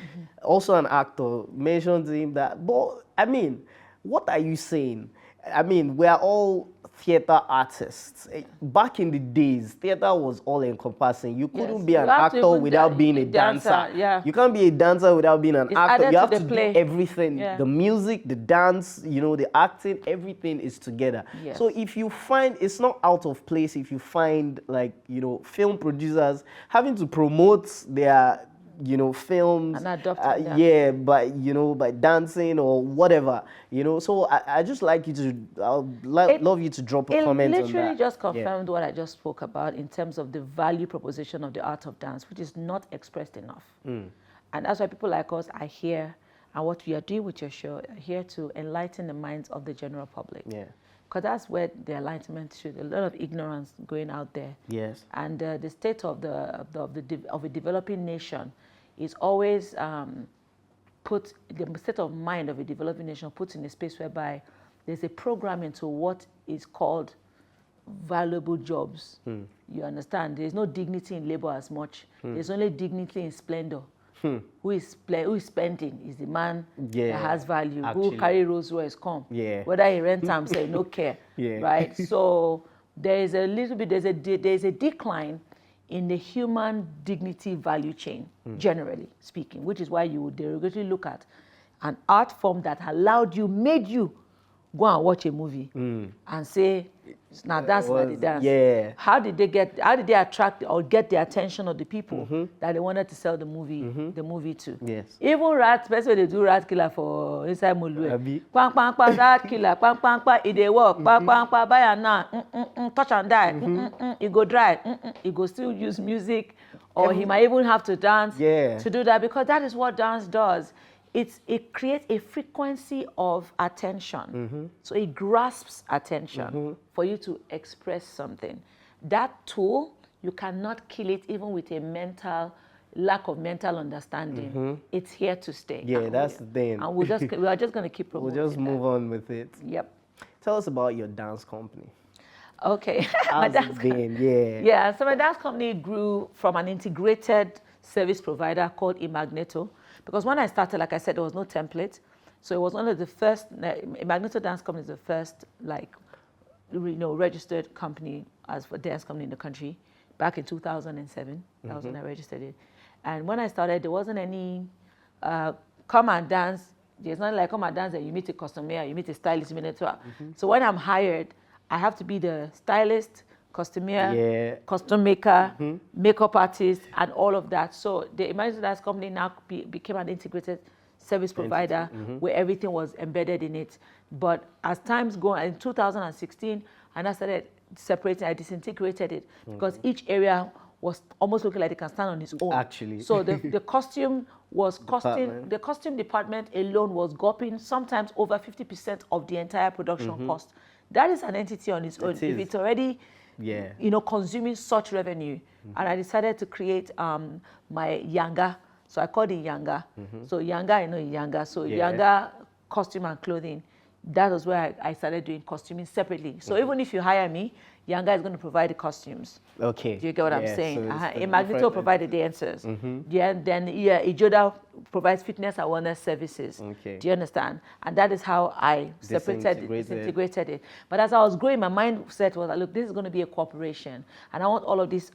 also an actor, mentioned to him that, but, I mean, what are you saying? I mean, we are all theater artists. Back in the days, theater was all encompassing. You couldn't be an actor without being a dancer. You can't be a dancer without being an actor. You have to do everything. The music, the dance, the acting, everything is together. So if you find, it's not out of place if you find film producers having to promote their films, and by dancing or whatever, So I just like you to, love you to drop a comment on that. It literally just confirmed what I just spoke about in terms of the value proposition of the art of dance, which is not expressed enough. And that's why people like us are here, and what we are doing with your show are here to enlighten the minds of the general public. Because that's where the enlightenment should, a lot of ignorance going out there. And the state of a developing nation is always the state of mind of a developing nation puts in a space whereby there's a program into what is called valuable jobs. You understand? There's no dignity in labor as much. There's only dignity in splendor. Who is spending is the man that has value. Actually. Who carry Rolls Royce come. Whether he rent time, say no care. Right? So there's a little bit, there's a decline in the human dignity value chain, generally speaking, which is why you would derogatively look at an art form that made you go and watch a movie and say, now that's not the dance. How did they attract or get the attention of the people that they wanted to sell the movie to? Even rats, especially they do rat killer for inside Molue. Pang pang pang rat killer, pang pang pang, it dey work, pang pang pang buy and now, touch and die, it go dry, it go still use music, or he might even have to dance to do that, because that is what dance does. It creates a frequency of attention. So it grasps attention for you to express something. That tool, you cannot kill it even with a lack of mental understanding. It's here to stay. That's the thing. And we are just going to keep promoting. We'll just move on with it. Tell us about your dance company. Okay. How's it been? So my dance company grew from an integrated service provider called Magneto. Because when I started, like I said, there was no template. So it was one of the first, Magneto Dance Company is the first, registered company as for dance company in the country back in 2007. That was when I registered it. And when I started, there wasn't any come and dance. It's not like come and dance and you meet a customer, you meet a stylist, So when I'm hired, I have to be the stylist, costumier, costume maker, makeup artist, and all of that. So the Magneto Dance Company now became an integrated service provider where everything was embedded in it. But as times go, in 2016, and I started separating, I disintegrated it because each area was almost looking like they can stand on its own. Actually. So the costume was costing, the costume department alone was gulping sometimes over 50% of the entire production cost. That is an entity on its own. If it's already, you know, consuming such revenue. And I decided to create my Yanga. So I called it Yanga. So Yanga, I know Yanga. So Yanga costume and clothing. That was where I started doing costuming separately. So even if you hire me, Yanga is going to provide the costumes. Okay. Do you get what I'm saying? So Magneto provide the dancers. Then Ijoda provides fitness and wellness services. Okay. Do you understand? And that is how I disintegrated it. But as I was growing, my mindset was, look, this is going to be a corporation. And I want all of this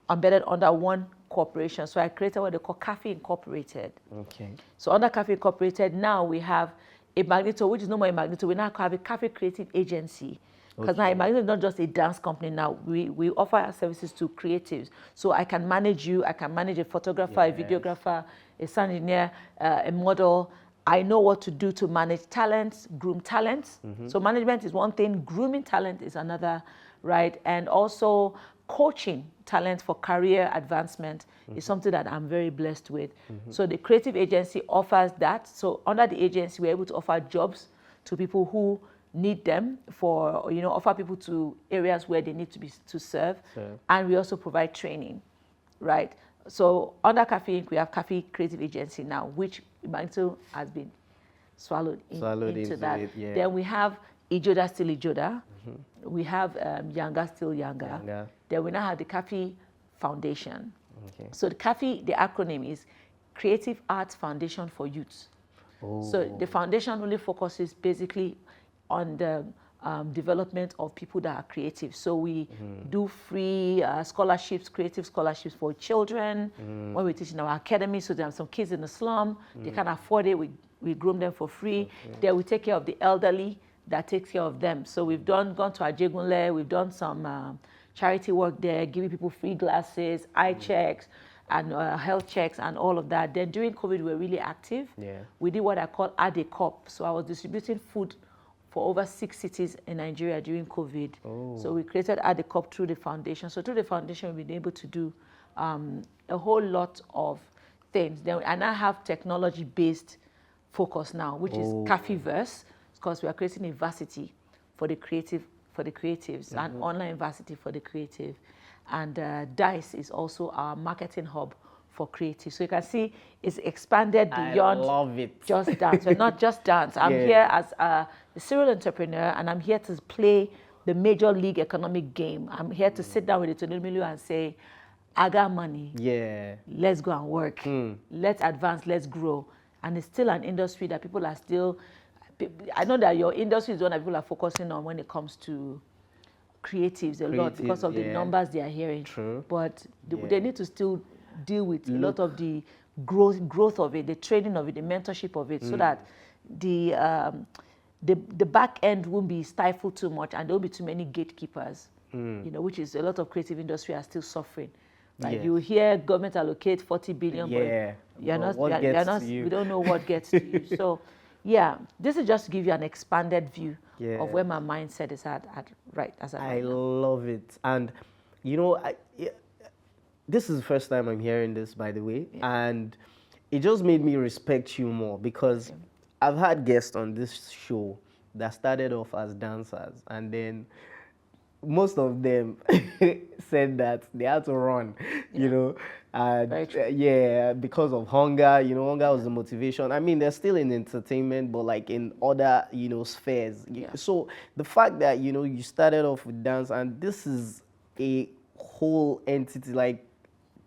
embedded under one corporation. So I created what they call Kaffy Incorporated. Okay. So under Kaffy Incorporated, now we have a Magneto, which is no more a Magneto. We now have a Kaffy Creative Agency. Because now Magneto is not just a dance company now. We offer our services to creatives. So I can manage you. I can manage a photographer, a videographer, a sound engineer, a model. I know what to do to manage talents, groom talents. So management is one thing. Grooming talent is another, right? And also coaching talent for career advancement is something that I'm very blessed with. So the creative agency offers that. So under the agency, we're able to offer jobs to people who need them for, you know, offer people to areas where they need to serve. And we also provide training, right? So under Kaffy Inc., we have Kaffy Creative Agency now, which Magneto has been swallowed into that. Then we have Ijoda Still Ijoda. We have Yanga Still Yanga. Then we now have the Kaffy Foundation. So the Kaffy, the acronym is Creative Arts Foundation for Youth. So the foundation only focuses basically on the development of people that are creative. So we do free scholarships, creative scholarships for children when we teach in our academy. So there are some kids in the slum, they can't afford it, we groom them for free. Then we take care of the elderly that takes care of them. So we've gone to Ajegunle, we've done some charity work there, giving people free glasses, eye checks, and health checks and all of that. Then during COVID, we were really active. We did what I call Add a Cup. So I was distributing food for over 6 cities in Nigeria during COVID. So we created Add a Cup through the foundation. So through the foundation, we've been able to do a whole lot of things. Then I now have technology-based focus now, which is Kaffy'S, because we are creating a varsity for the creatives, an online varsity for the creative. And DICE is also our marketing hub for creative. So you can see it's expanded beyond just dance. We're not just dance. I'm here as a serial entrepreneur, and I'm here to play the major league economic game. I'm here to sit down with the Ttmshow and say, I got money. Let's go and work. Let's advance, let's grow. And it's still an industry that people are still, I know that your industry is one that people are focusing on when it comes to creatives a lot because of the numbers they are hearing. But they need to still deal with a lot of the growth of it, the training of it, the mentorship of it, so that the back end won't be stifled too much and there won't be too many gatekeepers, you know, which is a lot of creative industry are still suffering. Like you hear government allocate 40 billion, but we don't know what gets to you. So yeah, this is just to give you an expanded view of where my mindset is at right now. I love it. And you know, this is the first time I'm hearing this, by the way, and it just made me respect you more, because I've had guests on this show that started off as dancers, and then most of them said that they had to run, you know, and because of hunger. You know, hunger was the motivation. I mean, they're still in entertainment, but like in other, you know, spheres. So the fact that, you know, you started off with dance, and this is a whole entity, like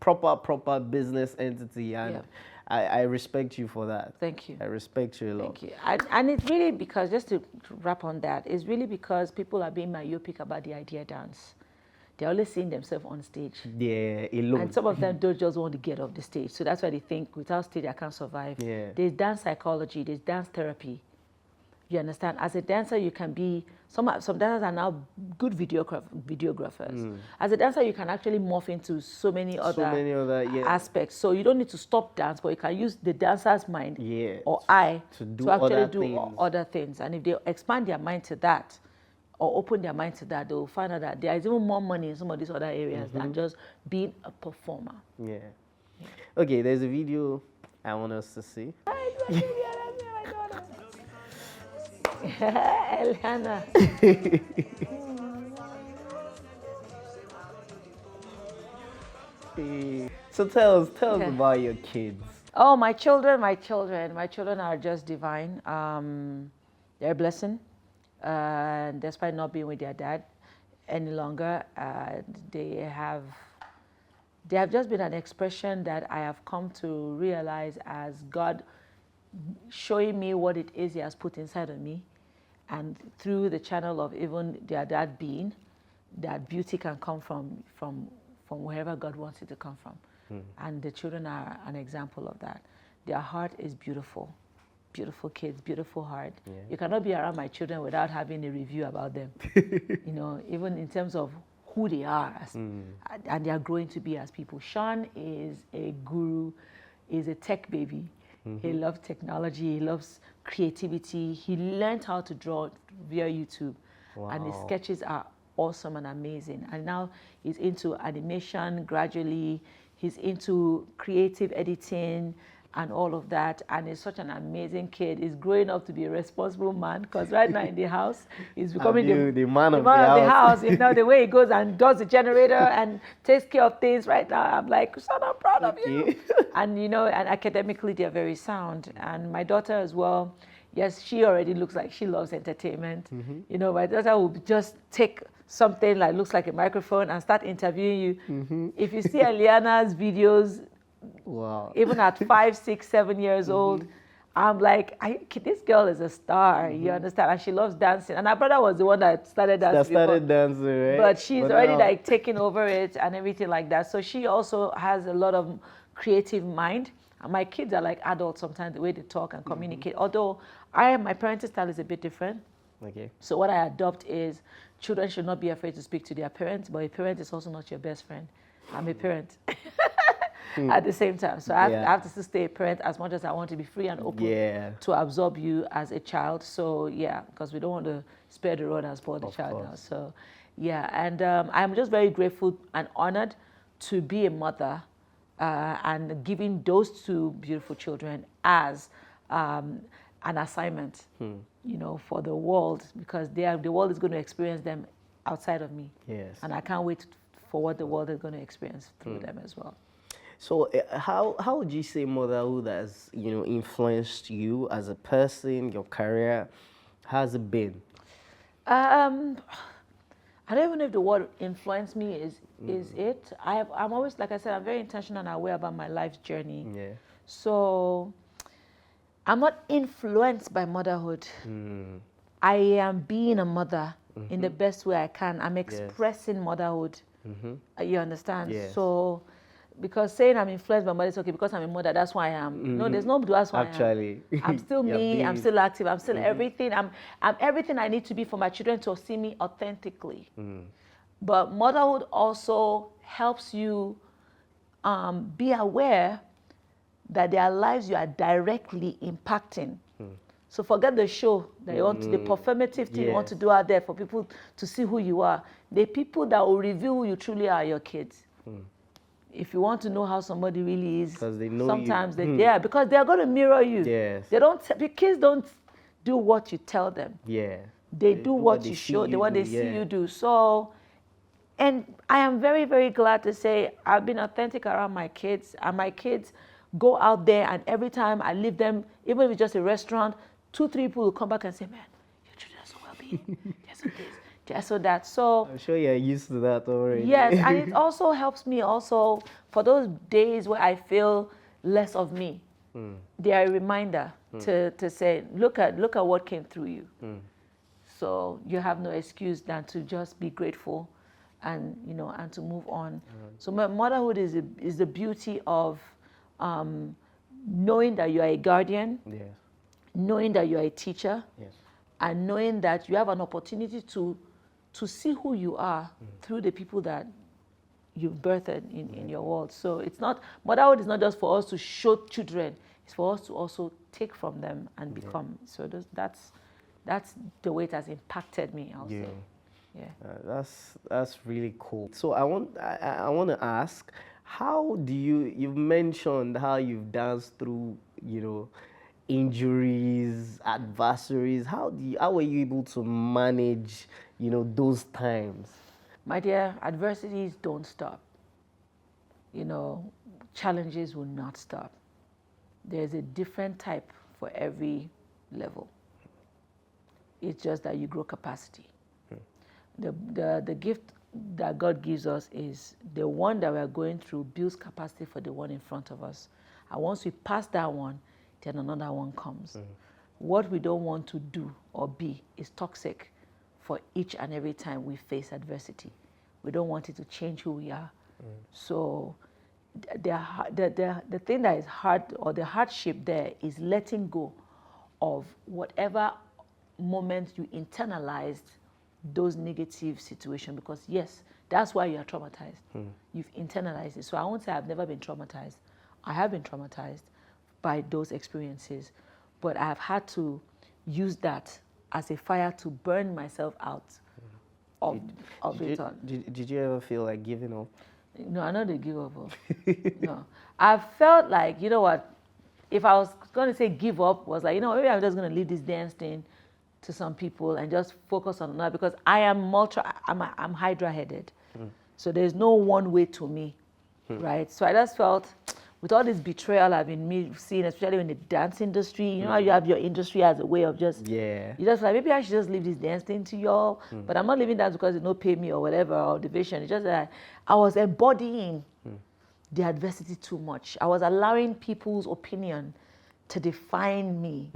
proper business entity, and I respect you for that. Thank you. I respect you a lot. Thank you. And it's really because, just to wrap on that, it's really because people are being myopic about the idea dance. They're always seeing themselves on stage. Alone. And some of them don't just want to get off the stage. So that's why they think, without stage, I can't survive. There's dance psychology, there's dance therapy. You understand? As a dancer, you can be, some dancers are now good videographers. As a dancer, you can actually morph into so many other aspects. So you don't need to stop dance, but you can use the dancer's mind or eye to actually do other things. And if they expand their mind to that, or open their mind to that, they will find out that there is even more money in some of these other areas than just being a performer. Yeah. Okay, there's a video I want us to see. Eliana. So tell us about your kids. Oh, my children are just divine. They're a blessing. Despite not being with their dad any longer, they have just been an expression that I have come to realize as God showing me what it is He has put inside of me, and through the channel of even their dad being, that beauty can come from wherever God wants it to come from. And the children are an example of that. Their heart is beautiful. Beautiful kids, beautiful heart. Yeah. You cannot be around my children without having a review about them. You know, even in terms of who they are and they are growing to be as people. Sean is a guru, is a tech baby. He loves technology, he loves creativity. He learned how to draw via YouTube. Wow. And his sketches are awesome and amazing. And now he's into animation gradually. He's into creative editing and all of that, and he's such an amazing kid. He's growing up to be a responsible man, because right now in the house, he's becoming the man of the house. You know, the way he goes and does the generator and takes care of things right now, I'm like, son, I'm proud of you. And you know, and academically, they're very sound. And my daughter as well, yes, she already looks like she loves entertainment. You know, my daughter will just take something like looks like a microphone and start interviewing you. If you see Eliana's videos, wow, even at 5, 6, 7 years old, I'm like, this girl is a star. You understand? And she loves dancing. And her brother was the one that started dancing. Dancing, right? But she's already like taking over it and everything like that. So she also has a lot of creative mind. And my kids are like adults sometimes, the way they talk and communicate. Although my parenting style is a bit different. Okay. So what I adopt is children should not be afraid to speak to their parents, but a parent is also not your best friend. I'm a parent. At the same time. So I have to still stay a parent as much as I want to be free and open to absorb you as a child. So yeah, because we don't want to spare the rod and spoil the child now. So yeah, and I'm just very grateful and honored to be a mother and giving those two beautiful children as an assignment, you know, for the world, because the world is going to experience them outside of me. Yes. And I can't wait for what the world is going to experience through them as well. So how would you say motherhood has, you know, influenced you as a person, your career? How's it been? I don't even know if the word influence me is it. I'm always, like I said, I'm very intentional and aware about my life's journey. Yeah. So I'm not influenced by motherhood. I am being a mother in the best way I can. I'm expressing motherhood. You understand? Yes. So, because saying I'm influenced by mother is okay, because I'm a mother, that's why I am. No, there's no that's why I am. I'm still me, I'm still active, I'm still everything. I'm everything I need to be for my children to see me authentically. But motherhood also helps you be aware that there are lives you are directly impacting. So forget the show that you want to, the performative thing you want to do out there for people to see who you are. The people that will reveal who you truly are your kids. If you want to know how somebody really is, because they know sometimes because they're going to mirror you. Yes. The kids don't do what you tell them. Yeah. They do what you show, what they see you do. So, and I am very, very glad to say I've been authentic around my kids, and my kids go out there, and every time I leave them, even if it's just a restaurant, 2, 3 people will come back and say, man, your children are so well-being. They're so this, they're so that. So I'm sure you're used to that already. Yes, and it also helps me also for those days where I feel less of me. They are a reminder to say, look at what came through you. So you have no excuse than to just be grateful and, you know, and to move on. So motherhood is the beauty of knowing that you are a guardian, knowing that you are a teacher, and knowing that you have an opportunity to see who you are through the people that you've birthed in your world. So it's not, motherhood is not just for us to show children, it's for us to also take from them and become. So that's the way it has impacted me, I'll say. Yeah. That's really cool. So I want to ask, how do you've mentioned how you've danced through, injuries, adversaries. How were you able to manage, those times? My dear, adversities don't stop. Challenges will not stop. There's a different type for every level. It's just that you grow capacity. The gift that God gives us is the one that we are going through builds capacity for the one in front of us. And once we pass that one, then another one comes. What we don't want to do or be is toxic for each and every time we face adversity. We don't want it to change who we are. So the thing that is hard, or the hardship there, is letting go of whatever moment you internalized those negative situations, because yes, that's why you are traumatized. You've internalized it. So I won't say I've never been traumatized. I have been traumatized by those experiences, but I have had to use that as a fire to burn myself out of it all. Did you ever feel like giving up? No, I know they give up. No, I felt like, you know what, if I was going to say give up, was like, maybe I'm just going to leave this dance thing to some people and just focus on that, because I am I'm hydra-headed. So there's no one way to me, right? So I just felt, with all this betrayal I've been seeing, especially in the dance industry, you know how you have your industry as a way of just, you just like, maybe I should just leave this dance thing to y'all, but I'm not leaving that because they don't pay me or whatever, or division. It's just that I was embodying the adversity too much. I was allowing people's opinion to define me.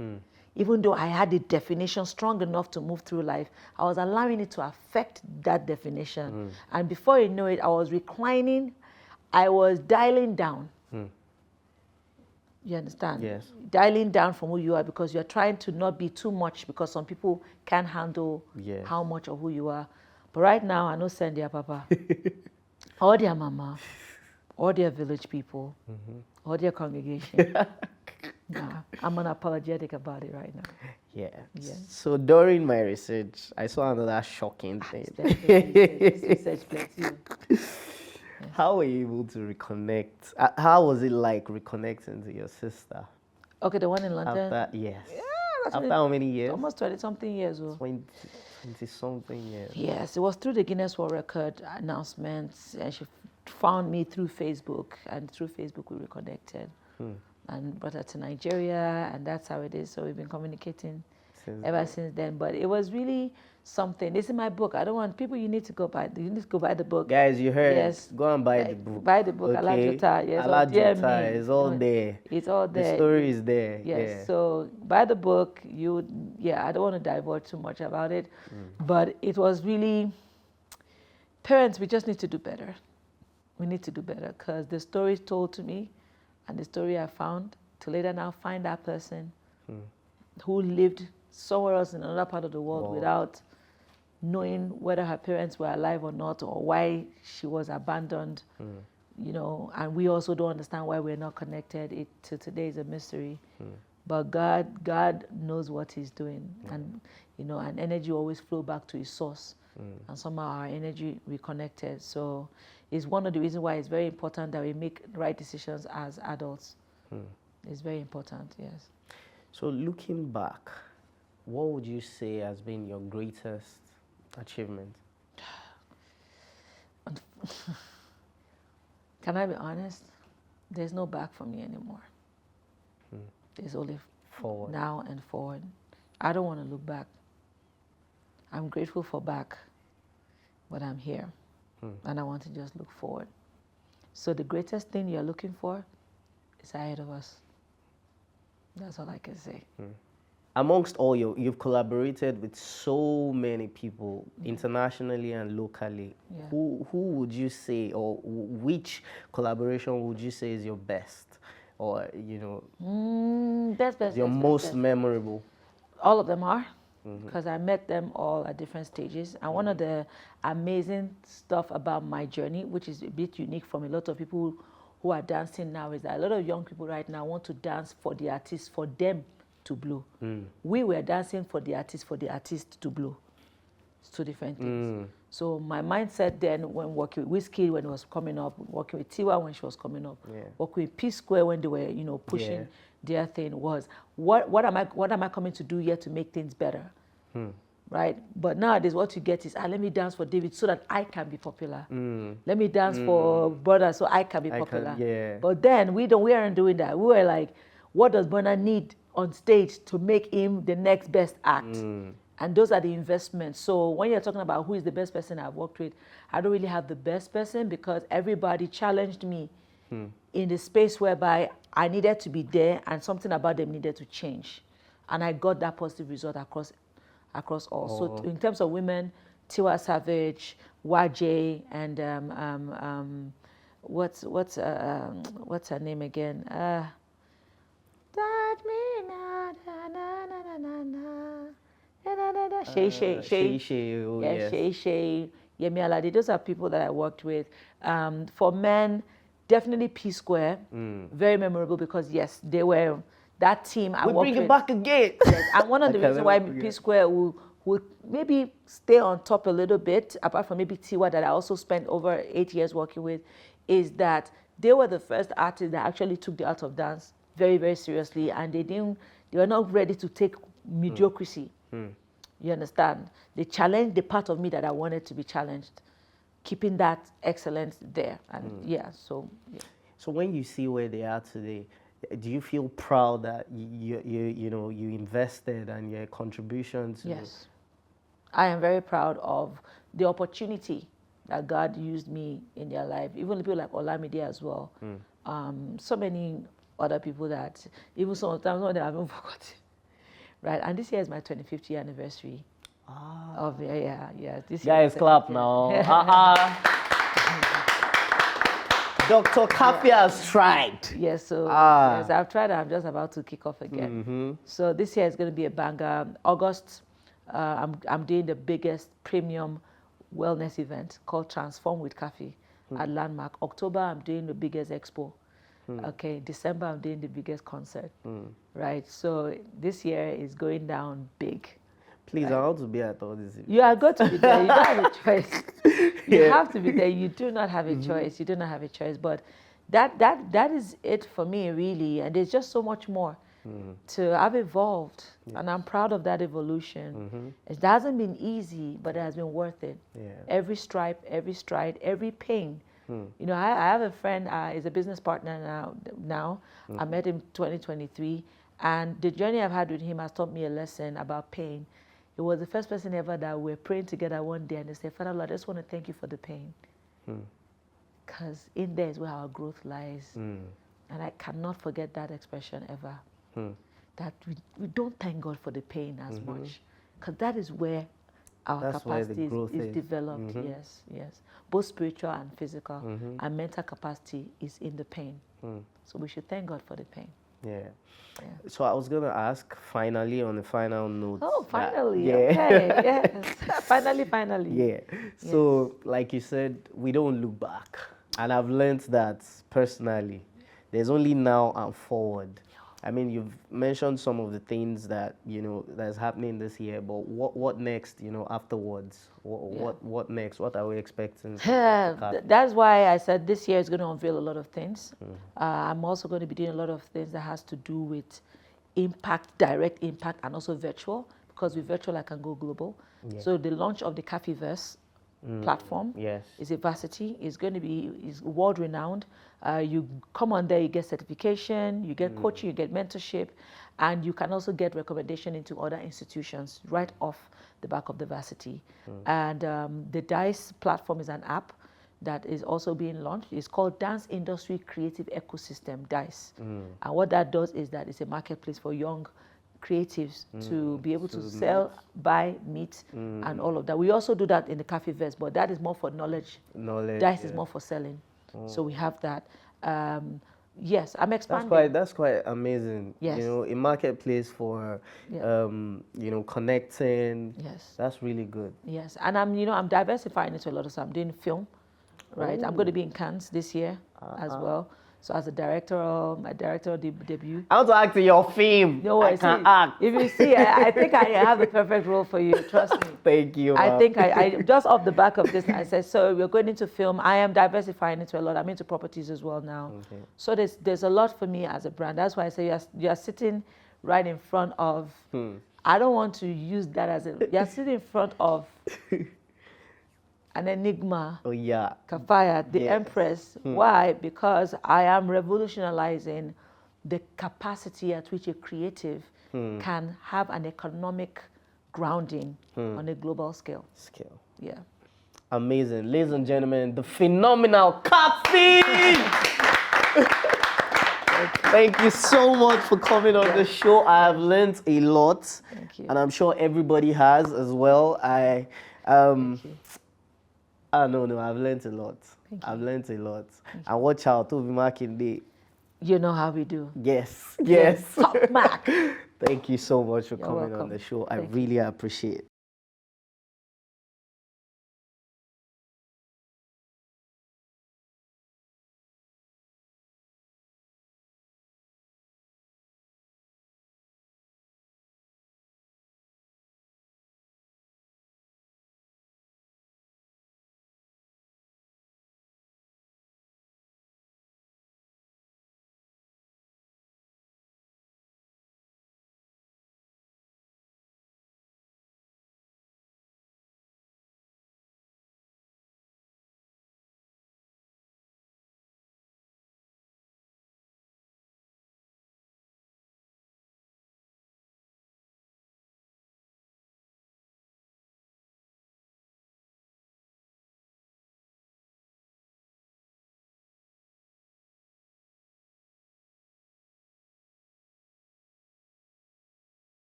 Even though I had the definition strong enough to move through life, I was allowing it to affect that definition. And before you know it, I was reclining, I was dialing down. You understand? Yes. Dialing down from who you are, because you're trying to not be too much, because some people can't handle how much of who you are. But right now, I know send their papa, all their mama, all their village people, all their congregation. Nah, I'm unapologetic about it right now. Yeah. Yeah. So during my research, I saw another shocking thing. Research plenty. How were you able to reconnect? How was it like reconnecting to your sister? Okay, the one in London? After, yes. Yeah, after how many years? Almost 20-something years. 20-something years. Yes, it was through the Guinness World Record announcements, and she found me through Facebook, and through Facebook we reconnected. And brought her to Nigeria, and that's how it is. So we've been communicating ever since then. But it was really something. This is my book. I don't want people. You need to go buy the book. Guys, you heard? Yes. Go and buy the book. Buy the book. Okay. Alajota. Yes. Alajota is all there. It's all there. The story is there. Yes. Yeah. So buy the book. I don't want to divulge too much about it, but it was really, parents, we just need to do better. We need to do better, because the stories told to me, and the story I found, to later now find that person who lived somewhere else in another part of the world without knowing whether her parents were alive or not, or why she was abandoned, and we also don't understand why we're not connected. It to today is a mystery. But God knows what He's doing, and and energy always flow back to its source, and somehow our energy reconnected. So it's one of the reasons why it's very important that we make right decisions as adults. It's very important, yes. So looking back, what would you say has been your greatest achievement? Can I be honest? There's no back for me anymore. There's only Forward. Now and forward. I don't want to look back. I'm grateful for back, but I'm here. And I want to just look forward. So the greatest thing you're looking for is ahead of us. That's all I can say. Amongst all you've collaborated with so many people, internationally and locally. Yeah. Who would you say, or which collaboration would you say is your best? Or, Best, your most memorable? All of them are, because I met them all at different stages. And one of the amazing stuff about my journey, which is a bit unique from a lot of people who are dancing now, is that a lot of young people right now want to dance for the artist, for them to blow. We were dancing for the artist to blow. It's two different things. So my mindset then, when working with Wizkid when it was coming up, working with Tiwa when she was coming up, working with P-Square when they were, you know, pushing their thing, was what am I coming to do here to make things better? Right? But nowadays what you get is, let me dance for David so that I can be popular. Let me dance for Brother so I can be popular. But then we aren't doing that. We were like, what does Burna need on stage to make him the next best act? And those are the investments. So when you're talking about who is the best person I've worked with, I don't really have the best person because everybody challenged me in the space whereby I needed to be there and something about them needed to change. And I got that positive result across all. So in terms of women, Tiwa Savage, YJ, and what's her name again? Shay, Yemi Alade. Those are people that I worked with. For men, definitely P-Square. Very memorable because yes, they were that team. We bring it back again. Yes, and one of the reasons why P-Square will maybe stay on top a little bit, apart from maybe Tiwa that I also spent over 8 years working with, is that they were the first artists that actually took the art of dance very, very seriously, and they were not ready to take mediocrity. You understand? They challenged the part of me that I wanted to be challenged, keeping that excellence there. And so when you see where they are today, do you feel proud that you invested and your contribution to? Yes, I am very proud of the opportunity that God used me in their life. Even people like Olamide as well. So many other people that even sometimes I haven't forgotten. Right, and this year is my 25th year anniversary. Of this year. Guys, clap now. Dr. Kaffy'S tried. Yes, so yes, I've tried. I'm just about to kick off again. So this year is going to be a banger. August, I'm doing the biggest premium wellness event called Transform with Kaffy at Landmark. October, I'm doing the biggest expo. Okay, December, I'm doing the biggest concert. Right, so this year is going down big. Please, I want to be at all this. You are going to be there. You don't have a choice. You have to be there. You do not have a choice. You do not have a choice. But that is it for me, really. And there's just so much more to have evolved. And I'm proud of that evolution. It hasn't been easy, but it has been worth it. Every stripe, every stride, every pain. You know, I have a friend, he's a business partner now. I met him 2023. And the journey I've had with him has taught me a lesson about pain. He was the first person ever that we were praying together one day and they said, Father Lord, I just want to thank you for the pain. Because in there is where our growth lies. And I cannot forget that expression ever. That we don't thank God for the pain as much. Because that is where our capacity is developed. Yes. Both spiritual and physical. And mental capacity is in the pain. So we should thank God for the pain. So I was going to ask, finally, on the final note. Oh, finally. Okay, yes. Finally. Yeah. So, like you said, we don't look back. And I've learned that personally. There's only now and forward. I mean, you've mentioned some of the things that, that's happening this year, but what next, afterwards? What next? What are we expecting? That's why I said this year is going to unveil a lot of things. I'm also going to be doing a lot of things that has to do with impact, direct impact, and also virtual, because with virtual I can go global. So the launch of the Kaffy'S platform is a varsity. It's going to be world renowned. You come on there, you get certification, you get coaching, you get mentorship, and you can also get recommendation into other institutions right off the back of the varsity. And the DICE platform is an app that is also being launched. It's called Dance Industry Creative Ecosystem, DICE. And what that does is that it's a marketplace for young creatives to be able to sell, buy, meet, and all of that. We also do that in the Kaffy'S, but that is more for knowledge. DICE is more for selling. So we have that. Yes, I'm expanding. That's quite amazing. Yes. A marketplace for, connecting. Yes. That's really good. Yes, and I'm diversifying into a lot of stuff. I'm doing film, right? I'm going to be in Cannes this year as well. So as my directorial debut. I want to act in your film. No I worries. can act. If you see, I think I have the perfect role for you. Trust me. Thank you. I ma'am. think I just off the back of this, I said, so we're going into film. I am diversifying into a lot. I'm into properties as well now. Okay. So there's a lot for me as a brand. That's why I say you're sitting right in front of. I don't want to use that as a. You're sitting in front of an enigma. Oh yeah. Kaffy'S, the Yes. Empress. Why? Because I am revolutionizing the capacity at which a creative can have an economic grounding on a global scale. Yeah. Amazing. Ladies and gentlemen, the phenomenal Kaffy'S! Thank you so much for coming on the show. I have learned a lot. Thank you. And I'm sure everybody has as well. Thank you. No, I've learned a lot. Thank you. I've learned a lot. And watch out, Toby marking day. You know how we do. Yes. Top mark. Thank you so much for You're coming on welcome. the show. I Thank you. really appreciate it.